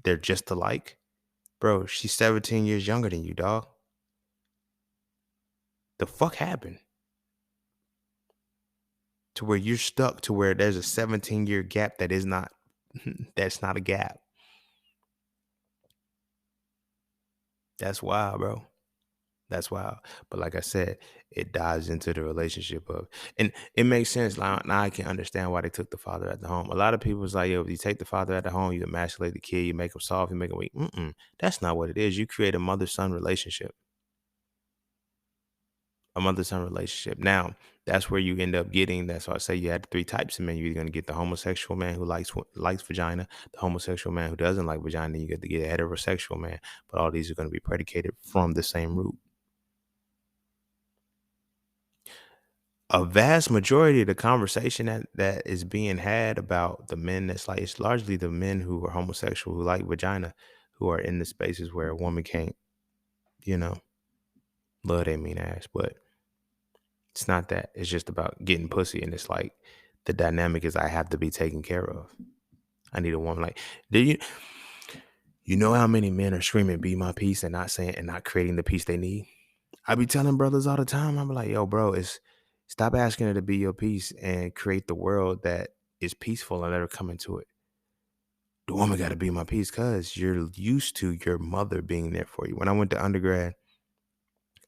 they're just alike. Bro, she's 17 years younger than you, dog. The fuck happened? To where you're stuck to where there's a 17-year gap that's not a gap. That's wild, bro. That's wild. But like I said, it dives into the relationship and it makes sense. Now I can understand why they took the father at the home. A lot of people was like, yo, if you take the father at the home, you emasculate the kid, you make him soft, you make him weak. That's not what it is. You create a mother-son relationship. A mother-son relationship. Now, that's where you end up getting. That's why I say you had three types of men. You're going to get the homosexual man who likes vagina, the homosexual man who doesn't like vagina. You get to get a heterosexual man. But all these are going to be predicated from the same root. A vast majority of the conversation that is being had about the men it's largely the men who are homosexual who like vagina, who are in the spaces where a woman can't, love they mean ass, but it's not that. It's just about getting pussy, and it's like the dynamic is I have to be taken care of. I need a woman. Like, do you know how many men are screaming "Be my peace" and not creating the peace they need? I be telling brothers all the time. I'm like, yo, bro, stop asking her to be your peace and create the world that is peaceful and let her come into it. The woman got to be my peace because you're used to your mother being there for you. When I went to undergrad,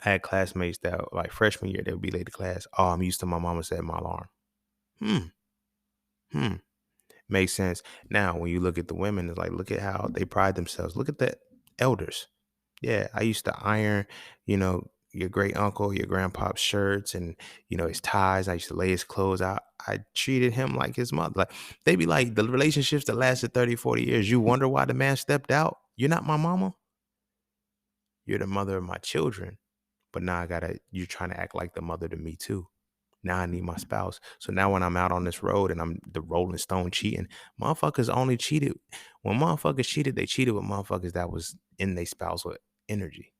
I had classmates that like freshman year, they would be late to class. Oh, I'm used to my mama setting my alarm. Hmm. Hmm. Makes sense. Now, when you look at the women, it's like, look at how they pride themselves. Look at the elders. Yeah, I used to iron, your great uncle, your grandpa's shirts and, his ties. I used to lay his clothes out. I treated him like his mother. Like, they be like, the relationships that lasted 30, 40 years, you wonder why the man stepped out? You're not my mama. You're the mother of my children. But now you're trying to act like the mother to me too. Now I need my spouse. So now when I'm out on this road and I'm the Rolling Stone cheating, motherfuckers only cheated. When motherfuckers cheated, they cheated with motherfuckers that was in their spousal energy.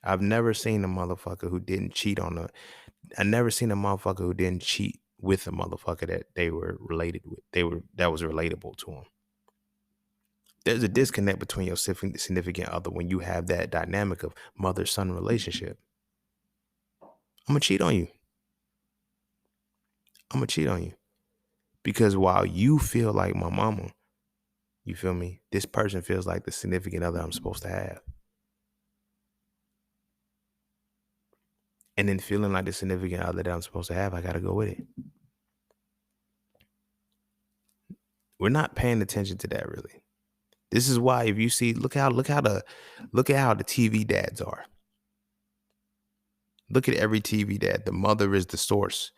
I've never seen a motherfucker who didn't cheat I never seen a motherfucker who didn't cheat with a motherfucker that they were related with. That was relatable to them. There's a disconnect between your significant other when you have that dynamic of mother-son relationship. I'm gonna cheat on you. I'm gonna cheat on you. Because while you feel like my mama, you feel me? This person feels like the significant other I'm supposed to have. And then feeling like the significant other that I'm supposed to have, I gotta go with it. We're not paying attention to that really. This is why if you see, look at how the TV dads are. Look at every TV dad. The mother is the source.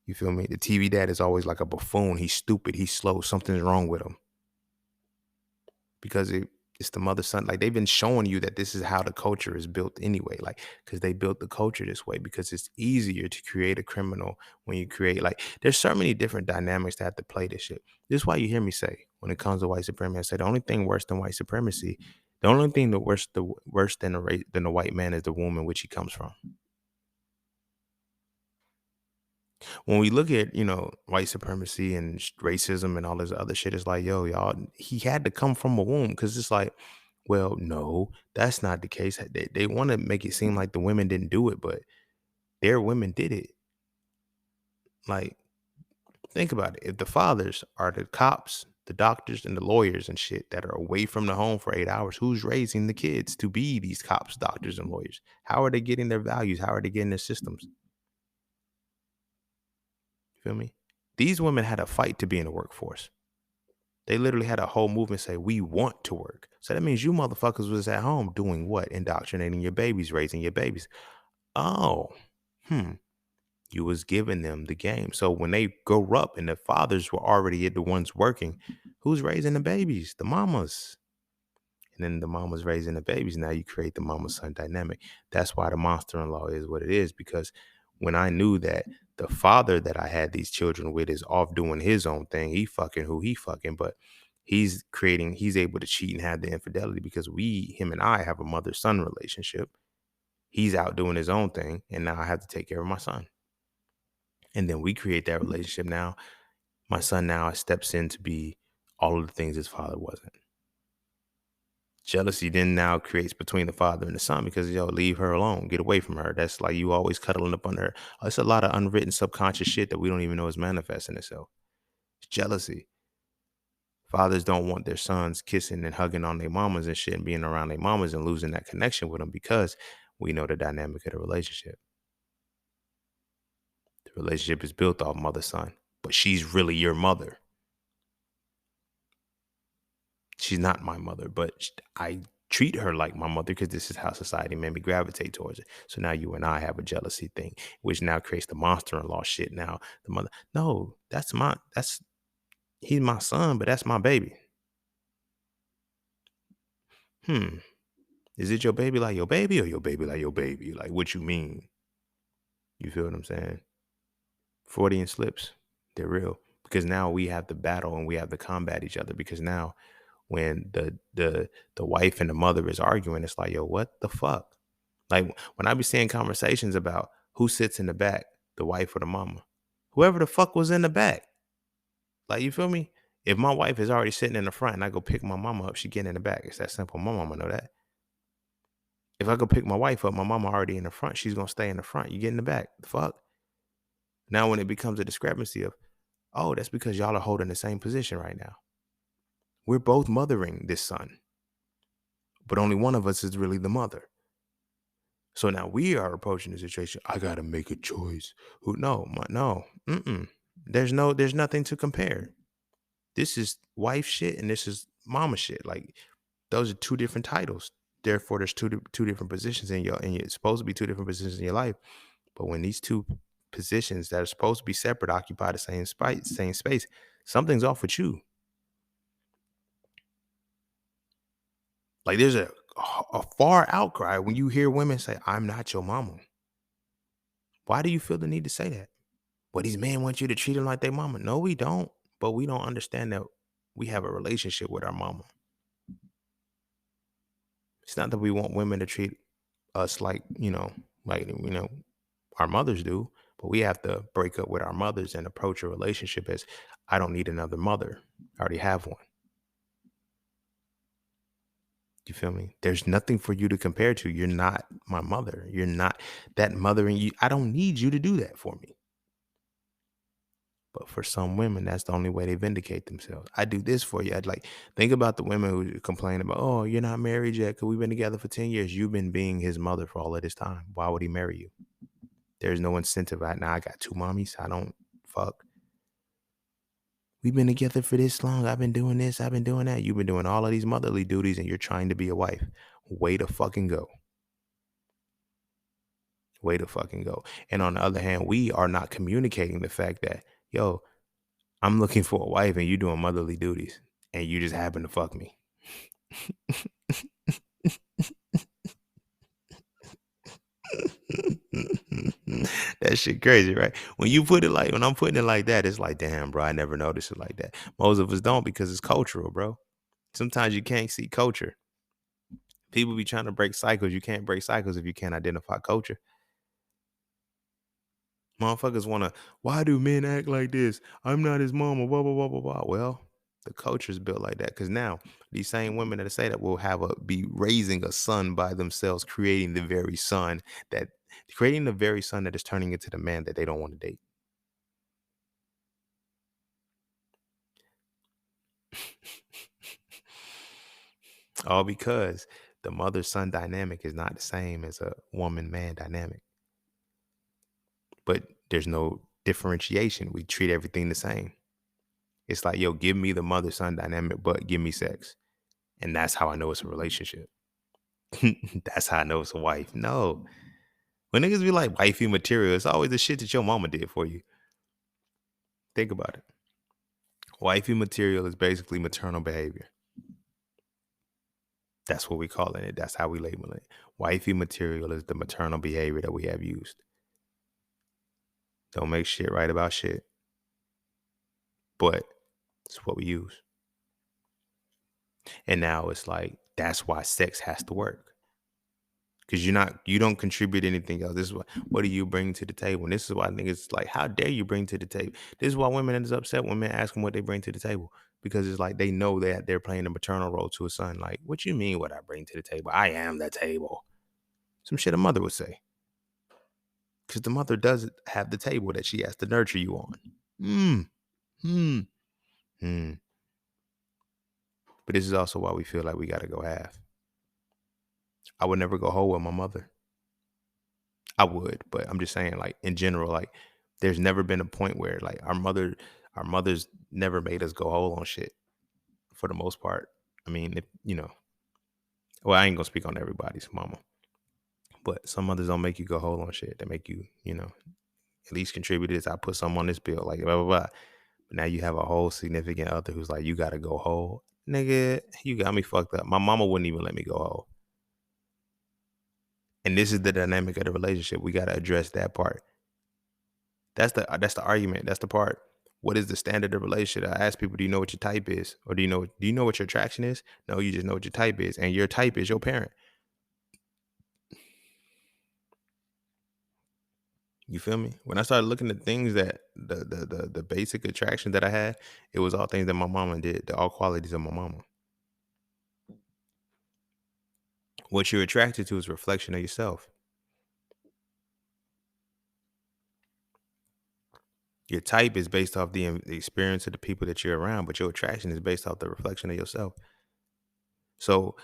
You feel me? The TV dad is always like a buffoon. He's stupid. He's slow. Something's wrong with him. Because it's the mother son. Like they've been showing you that this is how the culture is built anyway. Like because they built the culture this way because it's easier to create a criminal when you create like there's so many different dynamics that have to play this shit. This is why you hear me say when it comes to white supremacy, I say the only thing worse than white supremacy, the only thing the worse than the white man is the womb in which he comes from. When we look at, white supremacy and racism and all this other shit, it's like, yo, y'all, he had to come from a womb because it's like, well, no, that's not the case. They want to make it seem like the women didn't do it, but their women did it. Like, think about it. If the fathers are the cops, the doctors, and the lawyers and shit that are away from the home for 8 hours, who's raising the kids to be these cops, doctors, and lawyers? How are they getting their values? How are they getting their systems? You feel me? These women had a fight to be in the workforce. They literally had a whole movement say, we want to work. So that means you motherfuckers was at home doing what? Indoctrinating your babies, raising your babies. Oh, you was giving them the game. So when they grow up and the fathers were already the ones working, who's raising the babies? The mamas. And then the mama's raising the babies. Now you create the mama-son dynamic. That's why the monster-in-law is what it is. Because when I knew that the father that I had these children with is off doing his own thing, he fucking who he fucking, but he's able to cheat and have the infidelity because him and I have a mother-son relationship. He's out doing his own thing, and now I have to take care of my son. And then we create that relationship now. My son now steps in to be all of the things his father wasn't. Jealousy then now creates between the father and the son because, leave her alone. Get away from her. That's like you always cuddling up under her. It's a lot of unwritten subconscious shit that we don't even know is manifesting itself. It's jealousy. Fathers don't want their sons kissing and hugging on their mamas and shit and being around their mamas and losing that connection with them because we know the dynamic of the relationship. The relationship is built off mother-son, but she's really your mother. She's not my mother, but I treat her like my mother because this is how society made me gravitate towards it. So now you and I have a jealousy thing, which now creates the monster-in-law shit. Now the mother, no, he's my son, but that's my baby. Is it your baby like your baby or your baby like your baby? Like what you mean? You feel what I'm saying? Freudian slips, they're real because now we have to battle and we have to combat each other because now when the wife and the mother is arguing, it's like, yo, what the fuck? Like when I be seeing conversations about who sits in the back, the wife or the mama, whoever the fuck was in the back. Like, you feel me? If my wife is already sitting in the front and I go pick my mama up, she get in the back. It's that simple. My mama know that. If I go pick my wife up, my mama already in the front. She's going to stay in the front. You get in the back. The fuck? Now when it becomes a discrepancy of, oh, that's because y'all are holding the same position right now. We're both mothering this son, but only one of us is really the mother. So now we are approaching the situation. I gotta make a choice. Who? No, no. Mm-mm. There's nothing to compare. This is wife shit, and this is mama shit. Like those are two different titles. Therefore, there's two different positions in your, and it's supposed to be two different positions in your life. But when these two positions that are supposed to be separate occupy the same space, something's off with you. Like there's a far outcry when you hear women say, "I'm not your mama." Why do you feel the need to say that? Well, these men want you to treat them like their mama. No, we don't. But we don't understand that we have a relationship with our mama. It's not that we want women to treat us like our mothers do, but we have to break up with our mothers and approach a relationship as I don't need another mother. I already have one. You feel me? There's nothing for you to compare to. You're not my mother. You're not that mothering you. I don't need you to do that for me. But for some women, that's the only way they vindicate themselves. I do this for you. I'd like think about the women who complain about, oh, you're not married yet because we've been together for 10 years. You've been being his mother for all of this time. Why would he marry you? There's no incentive right now. I got two mommies. I don't fuck. We've been together for this long. I've been doing this. I've been doing that. You've been doing all of these motherly duties and you're trying to be a wife. Way to fucking go. Way to fucking go. And on the other hand, we are not communicating the fact that, yo, I'm looking for a wife and you doing motherly duties and you just happen to fuck me. That shit crazy, right? When I'm putting it like that, it's like, damn, bro, I never noticed it like that. Most of us don't because it's cultural, bro. Sometimes you can't see culture. People be trying to break cycles. You can't break cycles if you can't identify culture. Motherfuckers want to, why do men act like this? I'm not his mama, blah, blah, blah, blah, blah. Well, the culture's built like that. Because now these same women that say that will be raising a son by themselves, that creating the very son that is turning into the man that they don't want to date. All because the mother son dynamic is not the same as a woman man dynamic. But there's no differentiation. We treat everything the same. It's like, yo, give me the mother son dynamic, but give me sex. And that's how I know it's a relationship. That's how I know it's a wife. No. When niggas be like wifey material, it's always the shit that your mama did for you. Think about it. Wifey material is basically maternal behavior. That's what we calling it. That's how we label it. Wifey material is the maternal behavior that we have used. Don't make shit right about shit. But it's what we use. And now it's like, that's why sex has to work. Because you don't contribute anything else. This is what do you bring to the table? And this is why niggas like, how dare you bring to the table? This is why women end up upset when men ask them what they bring to the table. Because it's like they know that they're playing a maternal role to a son. Like, what you mean what I bring to the table? I am the table. Some shit a mother would say. Because the mother doesn't have the table that she has to nurture you on. But this is also why we feel like we gotta go half. I would never go whole with my mother. I would, but I'm just saying, like, in general, like, there's never been a point where like our mothers never made us go whole on shit for the most part. I mean, well, I ain't gonna speak on everybody's mama, but some mothers don't make you go whole on shit. They make you, at least contribute this. I put some on this bill, like blah blah blah. But now you have a whole significant other who's like, you gotta go whole, nigga. You got me fucked up. My mama wouldn't even let me go whole. And this is the dynamic of the relationship. We gotta address that part. That's the argument. That's the part. What is the standard of relationship? I ask people, do you know what your type is? Or do you know what your attraction is? No, you just know what your type is. And your type is your parent. You feel me? When I started looking at things that the basic attraction that I had, it was all things that my mama did, all qualities of my mama. What you're attracted to is a reflection of yourself. Your type is based off the experience of the people that you're around, but your attraction is based off the reflection of yourself. So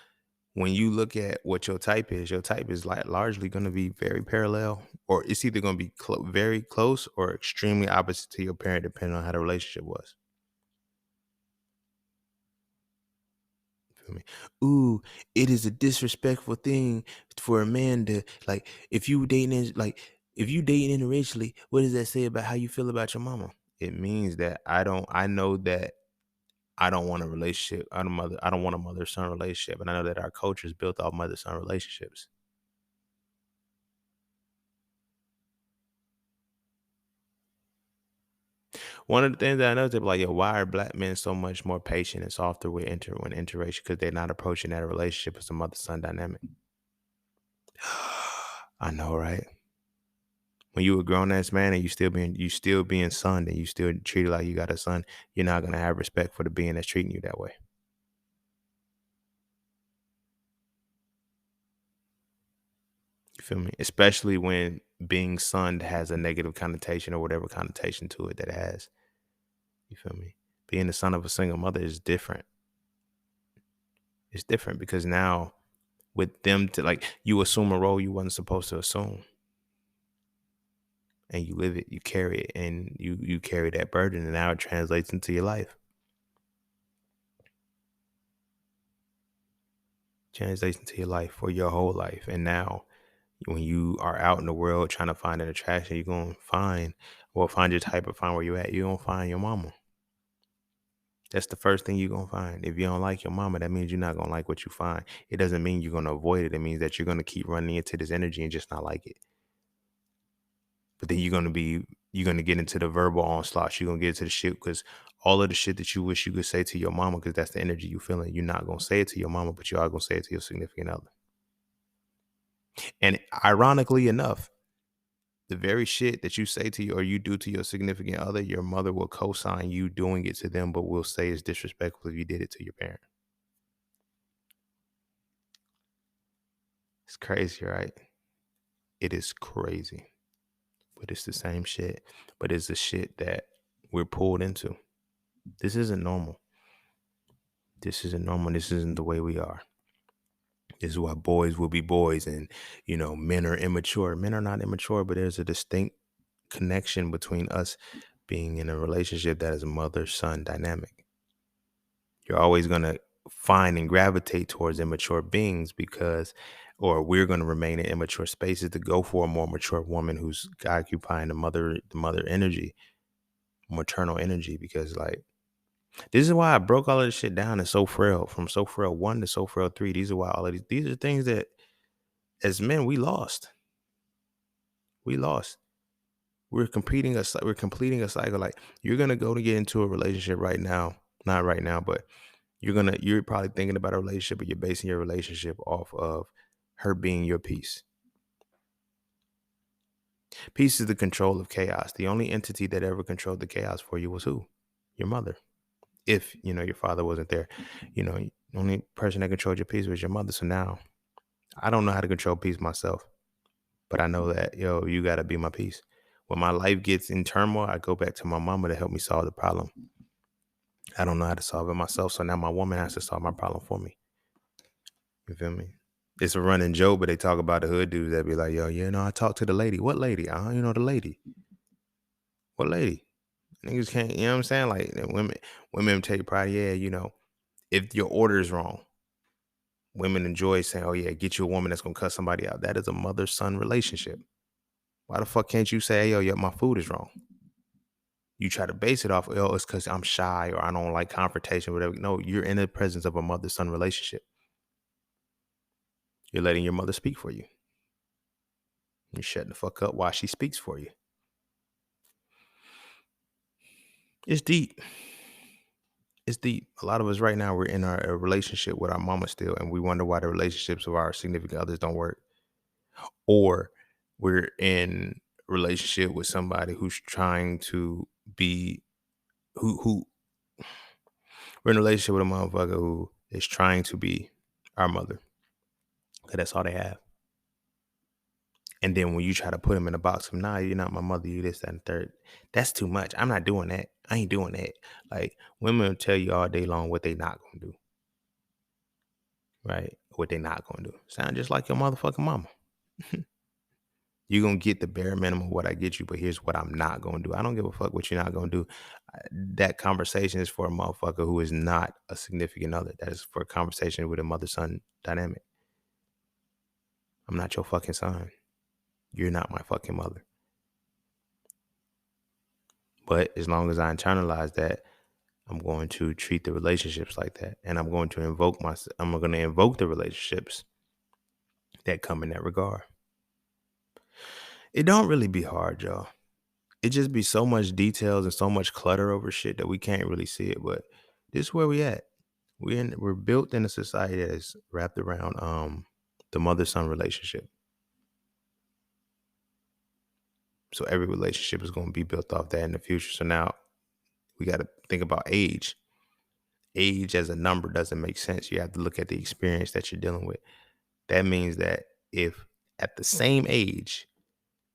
when you look at what your type is like largely going to be very parallel, or it's either going to be very close or extremely opposite to your parent, depending on how the relationship was. Feel me? Ooh, it is a disrespectful thing for a man to like if you dating interracially, what does that say about how you feel about your mama? It means that I know that I don't want a relationship. I don't want a mother-son relationship. And I know that our culture is built off mother-son relationships. One of the things that I know is they're like, yo, why are black men so much more patient and softer with when interracial? Because they're not approaching that relationship as a mother-son dynamic. I know, right? When you a grown ass man and you still being son and you still treated like you got a son, you're not gonna have respect for the being that's treating you that way. You feel me? Especially when being son has a negative connotation or whatever connotation to it that it has. You feel me? Being the son of a single mother is different. It's different because now with them to like you assume a role you wasn't supposed to assume. And you live it, you carry it, and you carry that burden, and now it translates into your life. Translates into your life for your whole life. And now when you are out in the world trying to find an attraction, you're gonna find your type or find where you at, you're gonna find your mama. That's the first thing you're gonna find. If you don't like your mama, that means you're not gonna like what you find. It doesn't mean you're gonna avoid it. It means that you're gonna keep running into this energy and just not like it. But then you're gonna get into the verbal onslaught. You're gonna get into the shit because all of the shit that you wish you could say to your mama, because that's the energy you feeling. You're not gonna say it to your mama, but you are gonna say it to your significant other. And ironically enough, the very shit that you say to you or you do to your significant other, your mother will co-sign you doing it to them, but will say it's disrespectful if you did it to your parent. It's crazy, right? It is crazy. But it's the same shit. But it's the shit that we're pulled into. This isn't normal. This isn't normal. This isn't the way we are. This is why boys will be boys and, men are immature. Men are not immature, but there's a distinct connection between us being in a relationship that is a mother-son dynamic. You're always going to find and gravitate towards immature beings or we're going to remain in immature spaces to go for a more mature woman who's occupying the mother energy, maternal energy, because like, this is why I broke all of this shit down in So Frail, from So Frail 1 to So Frail 3. These are why these are things that as men we lost. We lost. We're completing a cycle. Like you're gonna go to get into a relationship right now, not right now, but you're probably thinking about a relationship, but you're basing your relationship off of her being your piece. Peace is the control of chaos. The only entity that ever controlled the chaos for you was who? Your mother. If your father wasn't there, the only person that controlled your peace was your mother. So now I don't know how to control peace myself, but I know that you gotta be my peace. When my life gets in turmoil, I go back to my mama to help me solve the problem. I don't know how to solve it myself, so now my woman has to solve my problem for me. You feel me? It's a running joke, but they talk about the hood dudes that be like, yo, I talked to the lady. What lady? The lady. What lady? Niggas can't, you know what I'm saying? Like women take pride, if your order is wrong, women enjoy saying, oh yeah, get you a woman that's gonna cut somebody out. That is a mother-son relationship. Why the fuck can't you say, hey, yo, yeah, my food is wrong? You try to base it off, it's because I'm shy or I don't like confrontation, whatever. No, you're in the presence of a mother-son relationship. You're letting your mother speak for you. You're shutting the fuck up while she speaks for you. It's deep. It's deep. A lot of us right now, we're in a relationship with our mama still, and we wonder why the relationships of our significant others don't work. Or we're in a relationship with somebody who's trying to be who we're in a relationship with a motherfucker who is trying to be our mother. Cause that's all they have. And then when you try to put them in a box of, nah, you're not my mother, you this, that, and third, that's too much. I'm not doing that. I ain't doing that. Like, women will tell you all day long what they not gonna do, right? What they not gonna do. Sound just like your motherfucking mama. You're gonna get the bare minimum of what I get you, but here's what I'm not gonna do. I don't give a fuck what you're not gonna do. That conversation is for a motherfucker who is not a significant other. That is for a conversation with a mother-son dynamic. I'm not your fucking son. You're not my fucking mother. But as long as I internalize that, I'm going to treat the relationships like that. And I'm going to invoke the relationships that come in that regard. It don't really be hard, y'all. It just be so much details and so much clutter over shit that we can't really see it. But this is where we at. We're built in a society that is wrapped around the mother-son relationship. So every relationship is going to be built off that in the future. So now we got to think about age. Age as a number doesn't make sense. You have to look at the experience that you're dealing with. That means that if at the same age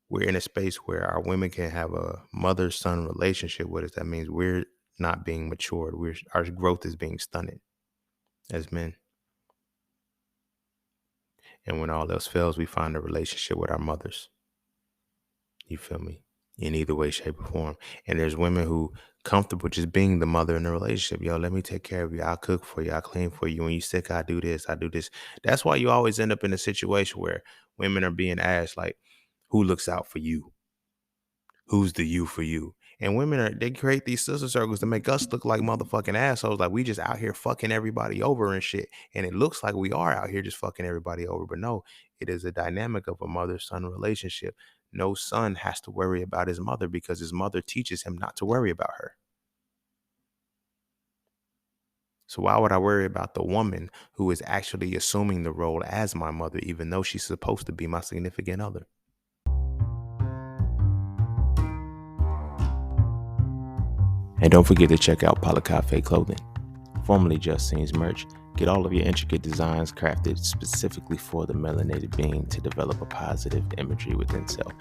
we're in a space where our women can have a mother-son relationship with us, that means we're not being matured. Our growth is being stunted as men. And when all else fails, we find a relationship with our mothers. You feel me? In either way, shape, or form. And there's women who comfortable just being the mother in the relationship. Yo, let me take care of you. I'll cook for you. I'll clean for you. When you sick, I do this. I do this. That's why you always end up in a situation where women are being asked, like, who looks out for you? Who's the you for you? And they create these sister circles to make us look like motherfucking assholes. Like we just out here fucking everybody over and shit. And it looks like we are out here just fucking everybody over. But no, it is a dynamic of a mother-son relationship. No son has to worry about his mother because his mother teaches him not to worry about her. So why would I worry about the woman who is actually assuming the role as my mother, even though she's supposed to be my significant other? And don't forget to check out Cafe Clothing, formerly Just Scenes merch. Get all of your intricate designs crafted specifically for the melanated being to develop a positive imagery within self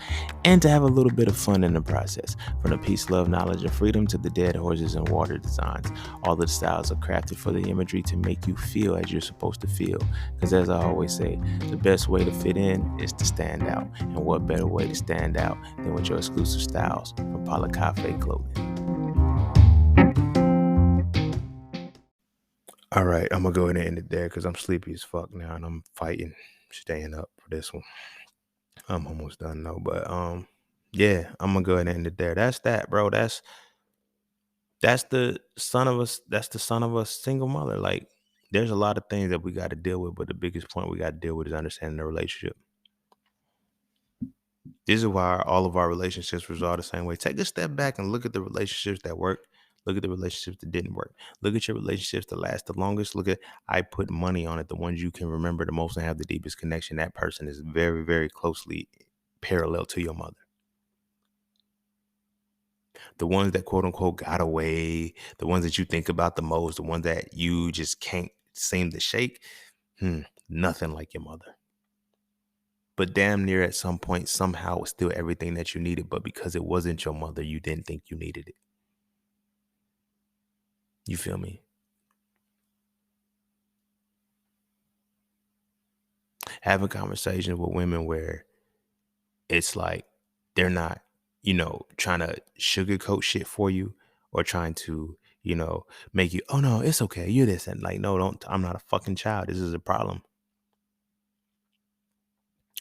and to have a little bit of fun in the process. From the peace, love, knowledge, and freedom to the dead horses and water designs, all of the styles are crafted for the imagery to make you feel as you're supposed to feel. Because as I always say, the best way to fit in is to stand out. And what better way to stand out than with your exclusive styles from Cafe Clothing. All right, I'm gonna go ahead and end it there because I'm sleepy as fuck now and I'm fighting staying up for this one. I'm almost done though, but yeah, I'm gonna go ahead and end it there. That's that, bro. That's the son of us. That's the son of a single mother. Like, there's a lot of things that we got to deal with, but the biggest point we got to deal with is understanding the relationship. This is why all of our relationships resolve the same way. Take a step back and look at the relationships that worked. Look at the relationships that didn't work. Look at your relationships that last the longest. Look at, I put money on it, the ones you can remember the most and have the deepest connection. That person is very, very closely parallel to your mother. The ones that quote unquote got away, the ones that you think about the most, the ones that you just can't seem to shake, nothing like your mother. But damn near at some point, somehow it's still everything that you needed. But because it wasn't your mother, you didn't think you needed it. You feel me? Having conversations with women where it's like they're not, trying to sugarcoat shit for you or trying to, make you, oh no, it's okay. You're this. And like, no, don't, I'm not a fucking child. This is a problem.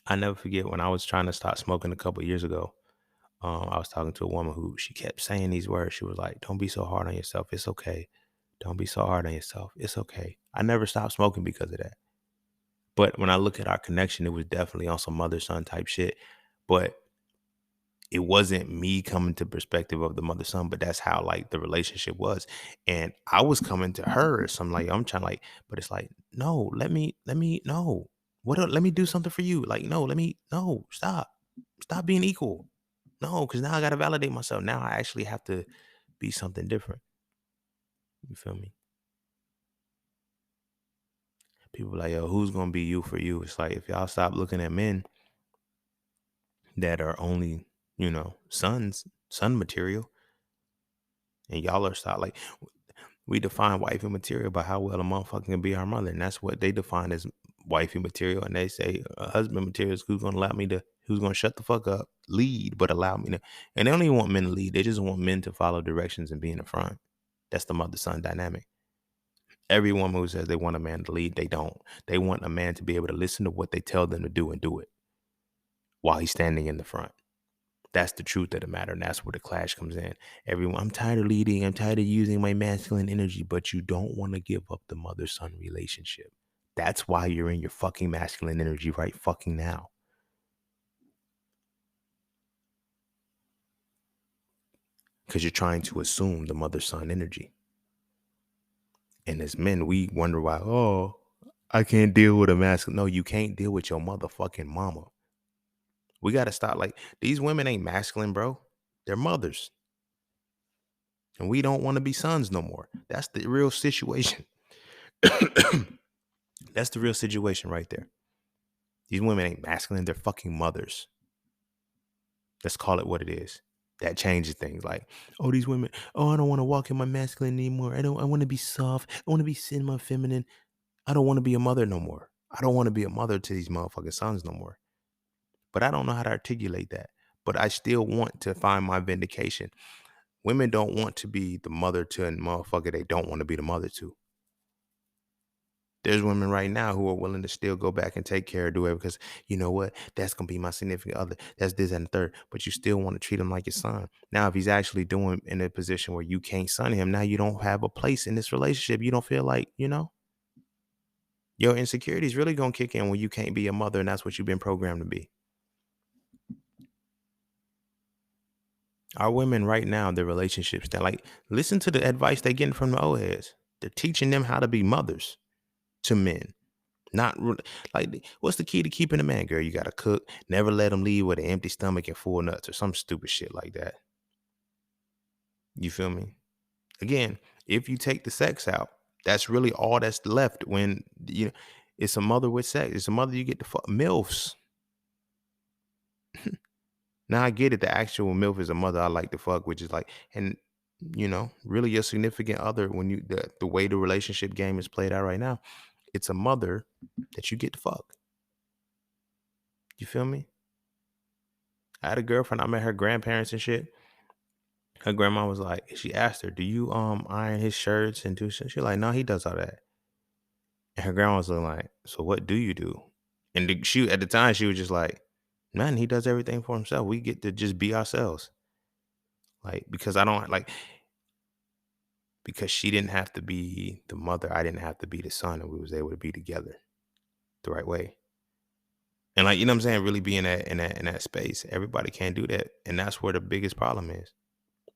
I never forget when I was trying to stop smoking a couple of years ago. I was talking to a woman who she kept saying these words. She was like, don't be so hard on yourself. It's okay. Don't be so hard on yourself. It's okay. I never stopped smoking because of that. But when I look at our connection, it was definitely on some mother-son type shit. But it wasn't me coming to perspective of the mother-son, but that's how like the relationship was. And I was coming to her. So I'm like, I'm trying like, but it's like, no, let me, no. Let me do something for you. Like, no, stop being equal. No, because now I got to validate myself. Now I actually have to be something different. You feel me? People like, yo, who's going to be you for you? It's like, if y'all stop looking at men that are only, son material. And y'all are start like we define wifey material by how well a motherfucker can be our mother. And that's what they define as wifey material. And they say husband material is who's gonna shut the fuck up, lead, but allow me to. And they don't even want men to lead. They just want men to follow directions and be in the front. That's the mother son dynamic. Every woman who says they want a man to lead, they don't. They want a man to be able to listen to what they tell them to do and do it while he's standing in the front. That's the truth of the matter, and that's where the clash comes in. Everyone, I'm tired of leading. I'm tired of using my masculine energy, but you don't want to give up the mother-son relationship. That's why you're in your fucking masculine energy right fucking now. Because you're trying to assume the mother-son energy. And as men, we wonder why, I can't deal with a masculine. No, you can't deal with your motherfucking mama. We got to stop. Like, these women ain't masculine, bro. They're mothers. And we don't want to be sons no more. That's the real situation. That's the real situation right there. These women ain't masculine. They're fucking mothers. Let's call it what it is. That changes things. Like, these women, I don't want to walk in my masculine anymore. I want to be soft. I want to be semi-feminine. I don't want to be a mother no more. I don't want to be a mother to these motherfucking sons no more. But I don't know how to articulate that. But I still want to find my vindication. Women don't want to be the mother to a motherfucker they don't want to be the mother to. There's women right now who are willing to still go back and take care of do it because you know what? That's gonna be my significant other. That's this and the third. But you still want to treat him like your son. Now, if he's actually doing in a position where you can't son him, now you don't have a place in this relationship. You don't feel like, your insecurity is really gonna kick in when you can't be a mother, and that's what you've been programmed to be. Our women right now, their relationships, they're like, listen to the advice they're getting from the old heads. They're teaching them how to be mothers to men. Not like, what's the key to keeping a man, girl? You got to cook. Never let him leave with an empty stomach and full nuts or some stupid shit like that. You feel me? Again, if you take the sex out, that's really all that's left when, it's a mother with sex. It's a mother you get to fuck. MILFs. Now I get it. The actual MILF is a mother I like to fuck, which is like, and really your significant other when the way the relationship game is played out right now, it's a mother that you get to fuck. You feel me? I had a girlfriend. I met her grandparents and shit. Her grandma was like, she asked her, "Do you iron his shirts and do shit?" She's like, "No, he does all that." And her grandma was like, "So what do you do?" And she at the time she was just like, "Man, he does everything for himself. We get to just be ourselves." Like, because I don't like, because she didn't have to be the mother, I didn't have to be the son, and we was able to be together the right way. And like, you know what I'm saying? Really be in that space. Everybody can't do that. And that's where the biggest problem is.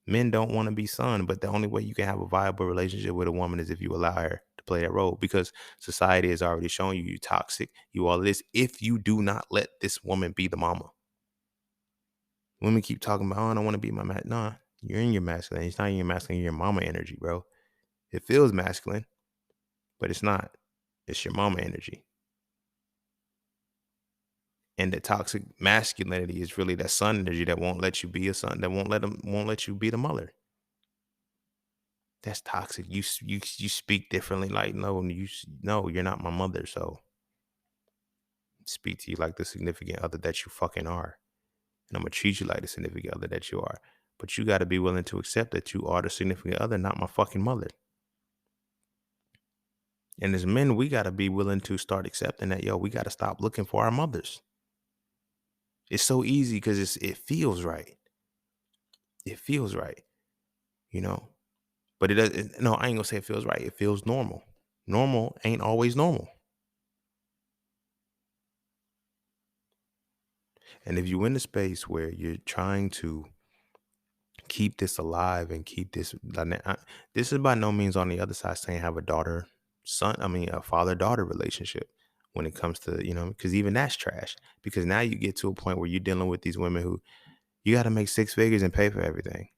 Men don't want to be son, but the only way you can have a viable relationship with a woman is if you allow her to play that role, because society has already shown you toxic, you all this, if you do not let this woman be the mama. Women keep talking about, I don't want to be my man. Nah, you're in your masculine. It's not in your masculine, you're your mama energy, bro. It feels masculine, but it's not. It's your mama energy. And the toxic masculinity is really that son energy that won't let you be a son, that won't let you be the mother. That's toxic. You speak differently. Like, no, you're not my mother. So speak to you like the significant other that you fucking are. And I'm gonna treat you like the significant other that you are. But you gotta be willing to accept that you are the significant other, not my fucking mother. And as men, we gotta be willing to start accepting that, we gotta stop looking for our mothers. It's so easy because it feels right. It feels right, you know. But it doesn't. No, I ain't gonna say it feels right. It feels normal. Normal ain't always normal. And if you're in a space where you're trying to keep this alive and keep this, this is by no means on the other side saying have a father-daughter relationship when it comes to, because even that's trash. Because now you get to a point where you're dealing with these women who you got to make six figures and pay for everything.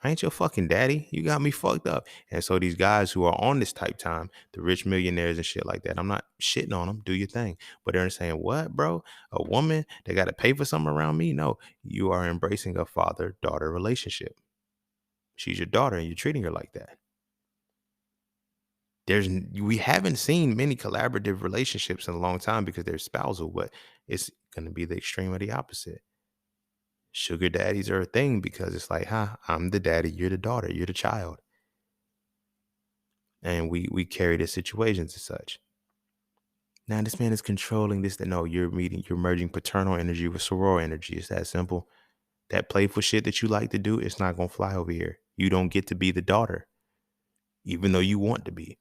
I ain't your fucking daddy. You got me fucked up. And so these guys who are on this type time, the rich millionaires and shit like that, I'm not shitting on them. Do your thing. But they're saying, what, bro? A woman that got to pay for something around me? No, you are embracing a father-daughter relationship. She's your daughter and you're treating her like that. We haven't seen many collaborative relationships in a long time because they're spousal, but it's going to be the extreme of the opposite. Sugar daddies are a thing because it's like, I'm the daddy, you're the daughter, you're the child. And we carry the situations as such. Now this man is controlling this. That no, you're merging paternal energy with soror energy. It's that simple. That playful shit that you like to do, it's not gonna fly over here. You don't get to be the daughter, even though you want to be.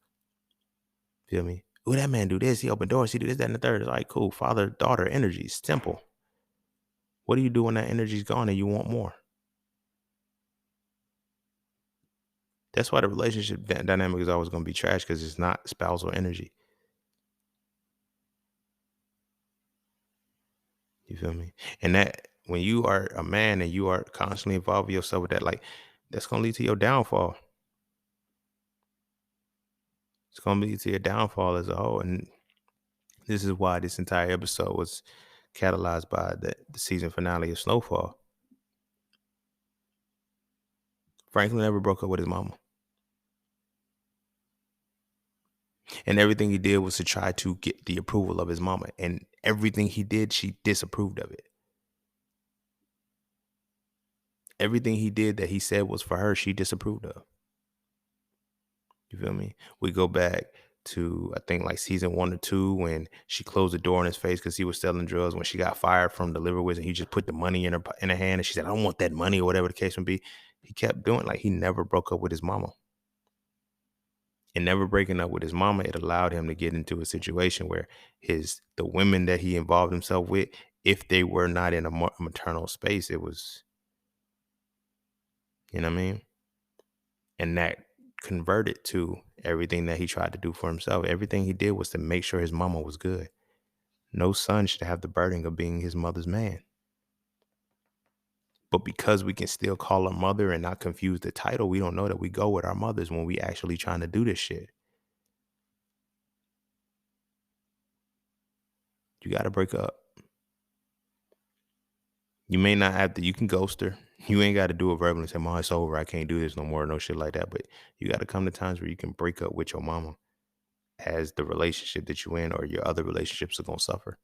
Feel me? Oh, that man do this. He open doors. He do this, that, and the third. It's like cool. Father, daughter energy. It's simple. What do you do when that energy's gone and you want more? That's why the relationship dynamic is always going to be trash because it's not spousal energy. You feel me? And that when you are a man and you are constantly involving yourself with that, like that's going to lead to your downfall. It's going to lead to your downfall as a whole. And this is why this entire episode was catalyzed by the season finale of Snowfall. Franklin never broke up with his mama. And everything he did was to try to get the approval of his mama. And everything he did, she disapproved of it. Everything he did that he said was for her, she disapproved of. You feel me? We go back to, I think, like season 1 or 2 when she closed the door in his face because he was selling drugs. When she got fired from Deliverwith and he just put the money in her hand and she said, I don't want that money or whatever the case may be. He kept doing like he never broke up with his mama. And never breaking up with his mama, it allowed him to get into a situation where the women that he involved himself with, if they were not in a maternal space, it was, you know what I mean? And that converted to everything that he tried to do for himself. Everything he did was to make sure his mama was good. No son should have the burden of being his mother's man. But because we can still call her mother and not confuse the title, we don't know that we go with our mothers when we actually trying to do this shit. You got to break up. You may not have to, you can ghost her. You ain't got to do it verbally and say, Mom, it's over. I can't do this no more. No shit like that. But you got to come to times where you can break up with your mama as the relationship that you in or your other relationships are going to suffer.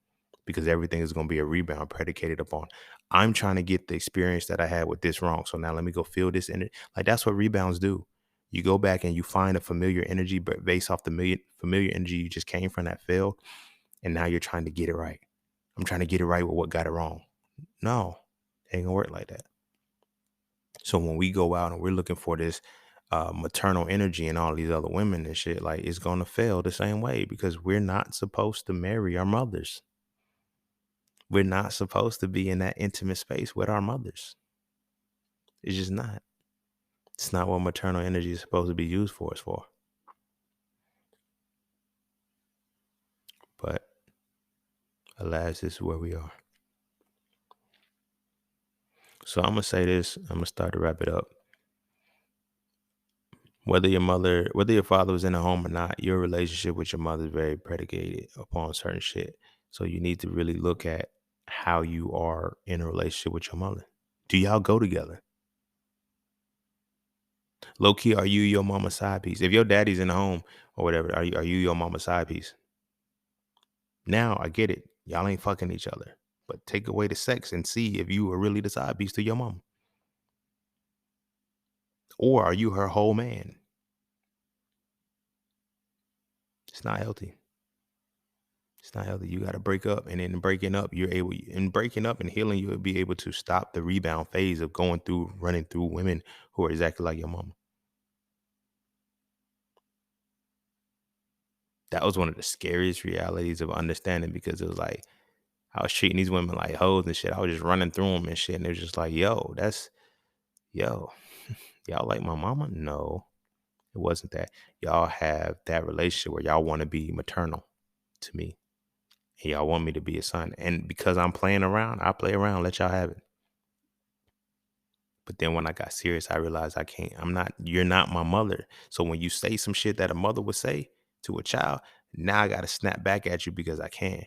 Because everything is going to be a rebound predicated upon, I'm trying to get the experience that I had with this wrong. So now let me go feel this in it. Like that's what rebounds do. You go back and you find a familiar energy, but based off the familiar energy you just came from that failed. And now you're trying to get it right. I'm trying to get it right with what got it wrong. No, it ain't gonna work like that. So when we go out and we're looking for this maternal energy and all these other women and shit, like it's gonna fail the same way because we're not supposed to marry our mothers. We're not supposed to be in that intimate space with our mothers. It's just not. It's not what maternal energy is supposed to be used for. It's for. But alas, this is where we are. So I'm gonna say this. I'm gonna start to wrap it up. Whether your father was in the home or not, your relationship with your mother is very predicated upon certain shit. So you need to really look at how you are in a relationship with your mother. Do y'all go together? Low key, are you your mama's side piece? If your daddy's in the home or whatever, are you your mama's side piece? Now I get it. Y'all ain't fucking each other. But take away the sex and see if you are really the side piece to your mama. Or are you her whole man? It's not healthy. It's not healthy. You got to break up, and in breaking up, breaking up and healing, you'll be able to stop the rebound phase of running through women who are exactly like your mama. That was one of the scariest realities of understanding because it was like, I was treating these women like hoes and shit. I was just running through them and shit. And it was just like, y'all like my mama? No, it wasn't that. Y'all have that relationship where y'all want to be maternal to me. And y'all want me to be a son. And because I'm playing around, I play around, let y'all have it. But then when I got serious, I realized I can't. You're not my mother. So when you say some shit that a mother would say to a child, now I got to snap back at you because I can.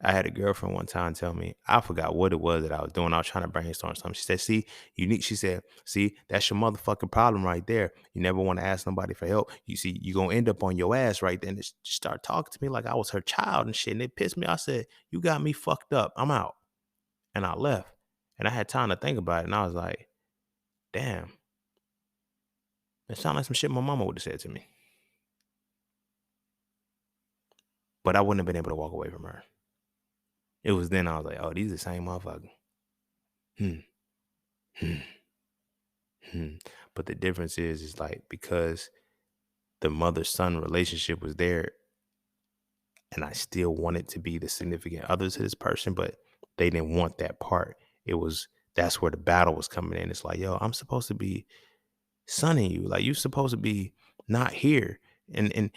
I had a girlfriend one time tell me, I forgot what it was that I was doing. I was trying to brainstorm something. She said, see, she said, see, that's your motherfucking problem right there. You never want to ask nobody for help. You see, you're going to end up on your ass right then. She started talking to me like I was her child and shit. And it pissed me. I said, you got me fucked up. I'm out. And I left. And I had time to think about it. And I was like, damn, it sounded like some shit my mama would have said to me. But I wouldn't have been able to walk away from her. It was then I was like, oh, these are the same motherfucker. Hmm. Hmm. Hmm. But the difference is like because the mother-son relationship was there and I still wanted to be the significant other to this person, but they didn't want that part. That's where the battle was coming in. It's like, yo, I'm supposed to be sonning you. Like, you're supposed to be not here. And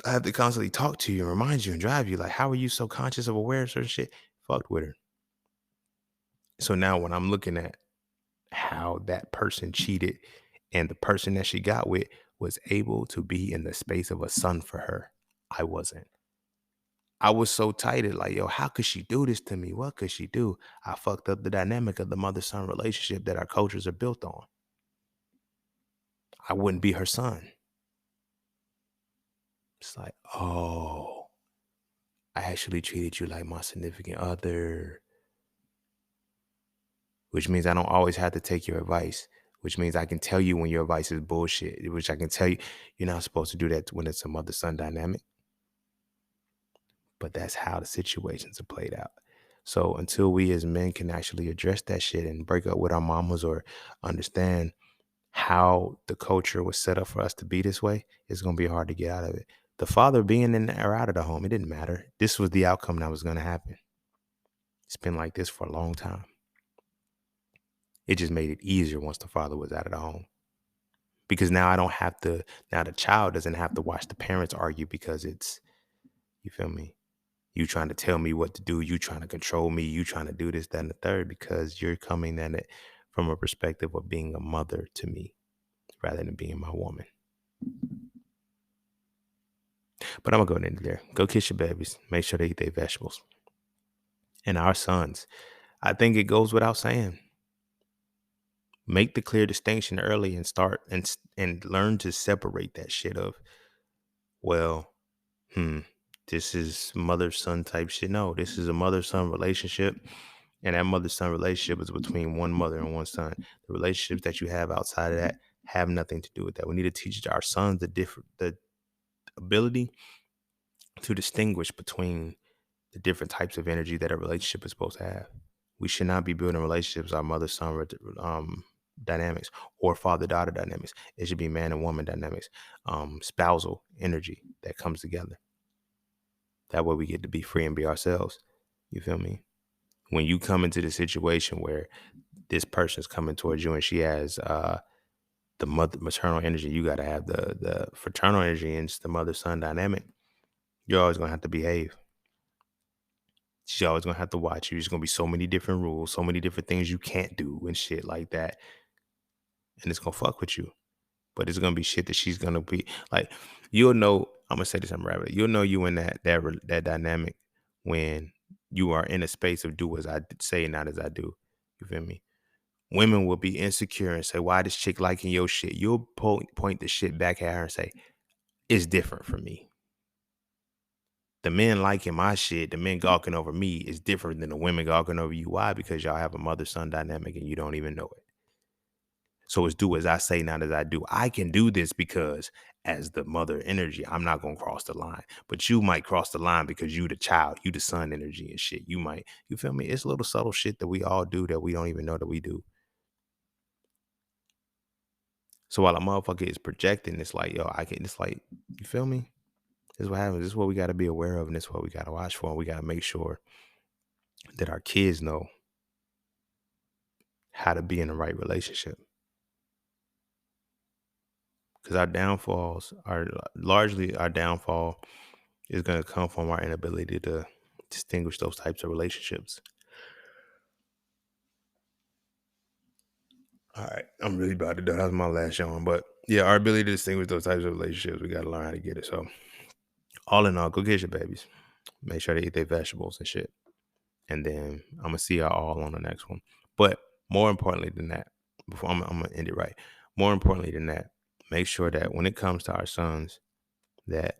I have to constantly talk to you and remind you and drive you. Like, how are you so conscious of aware of certain shit? Fucked with her. So now when I'm looking at how that person cheated and the person that she got with was able to be in the space of a son for her, I wasn't. I was so tight at like, yo, how could she do this to me? What could she do? I fucked up the dynamic of the mother-son relationship that our cultures are built on. I wouldn't be her son. It's like, oh, I actually treated you like my significant other, which means I don't always have to take your advice, which means I can tell you when your advice is bullshit, which I can tell you you're not supposed to do that when it's a mother-son dynamic. But that's how the situations are played out. So until we as men can actually address that shit and break up with our mamas or understand how the culture was set up for us to be this way, it's going to be hard to get out of it. The father being in or out of the home, it didn't matter. This was the outcome that was going to happen. It's been like this for a long time. It just made it easier once the father was out of the home. Because now now the child doesn't have to watch the parents argue because you feel me? You trying to tell me what to do. You trying to control me. You trying to do this, that, and the third because you're coming at it from a perspective of being a mother to me rather than being my woman. But I'm going to go into there. Go kiss your babies. Make sure they eat their vegetables. And our sons, I think it goes without saying. Make the clear distinction early and start and learn to separate that shit of, well, this is mother-son type shit. No, this is a mother-son relationship. And that mother-son relationship is between one mother and one son. The relationships that you have outside of that have nothing to do with that. We need to teach our sons the ability to distinguish between the different types of energy that a relationship is supposed to have. We should not be building relationships our mother-son dynamics or father-daughter dynamics. It should be man and woman dynamics, spousal energy that comes together. That way we get to be free and be ourselves. You feel me? When you come into the situation where this person's coming towards you and she has the maternal energy, you got to have the fraternal energy and it's the mother-son dynamic. You're always going to have to behave. She's always going to have to watch you. There's going to be so many different rules, so many different things you can't do and shit like that. And it's going to fuck with you. But it's going to be shit that she's going to be like, you'll know, I'm going to say this, I'm rabbit. You'll know you in that dynamic when you are in a space of do as I say, not as I do. You feel me? Women will be insecure and say, why this chick liking your shit? You'll point the shit back at her and say, it's different for me. The men liking my shit, the men gawking over me is different than the women gawking over you. Why? Because y'all have a mother-son dynamic and you don't even know it. So it's do as I say, not as I do. I can do this because as the mother energy, I'm not going to cross the line. But you might cross the line because you the child, you the son energy and shit. You feel me? It's little subtle shit that we all do that we don't even know that we do. So while a motherfucker is projecting, it's like, it's like, you feel me? This is what happens. This is what we got to be aware of. And this is what we got to watch for. And we got to make sure that our kids know how to be in the right relationship. Because our downfall is going to come from our inability to distinguish those types of relationships. All right, I'm really about to do. That was my last showing, but yeah, our ability to distinguish those types of relationships, we got to learn how to get it. So, all in all, go get your babies. Make sure they eat their vegetables and shit. And then I'm gonna see y'all all on the next one. But more importantly than that, before I'm gonna end it right. More importantly than that, make sure that when it comes to our sons, that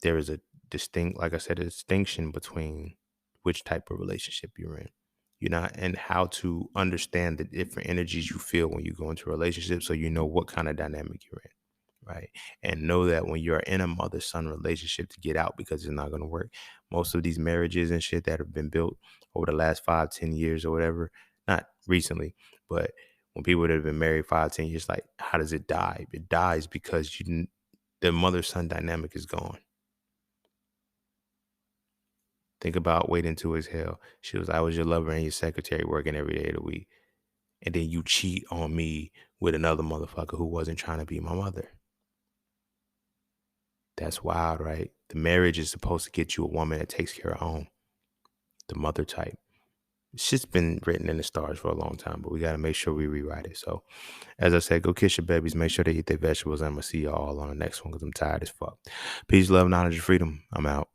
there is a distinct, like I said, a distinction between which type of relationship you're in. You're not, and how to understand the different energies you feel when you go into a relationship, so you know what kind of dynamic you're in, right? And know that when you're in a mother-son relationship, to get out, because it's not going to work. Most of these marriages and shit that have been built over the last 5-10 years or whatever, not recently, but when people that have been married 5-10 years, like, how does it die? It dies because you didn't, the mother-son dynamic is gone. Think about waiting to exhale. She was, I was your lover and your secretary working every day of the week. And then you cheat on me with another motherfucker who wasn't trying to be my mother. That's wild, right? The marriage is supposed to get you a woman that takes care of home, the mother type. Shit's been written in the stars for a long time, but we got to make sure we rewrite it. So, as I said, go kiss your babies. Make sure they eat their vegetables. I'm going to see y'all on the next one because I'm tired as fuck. Peace, love, knowledge, and freedom. I'm out.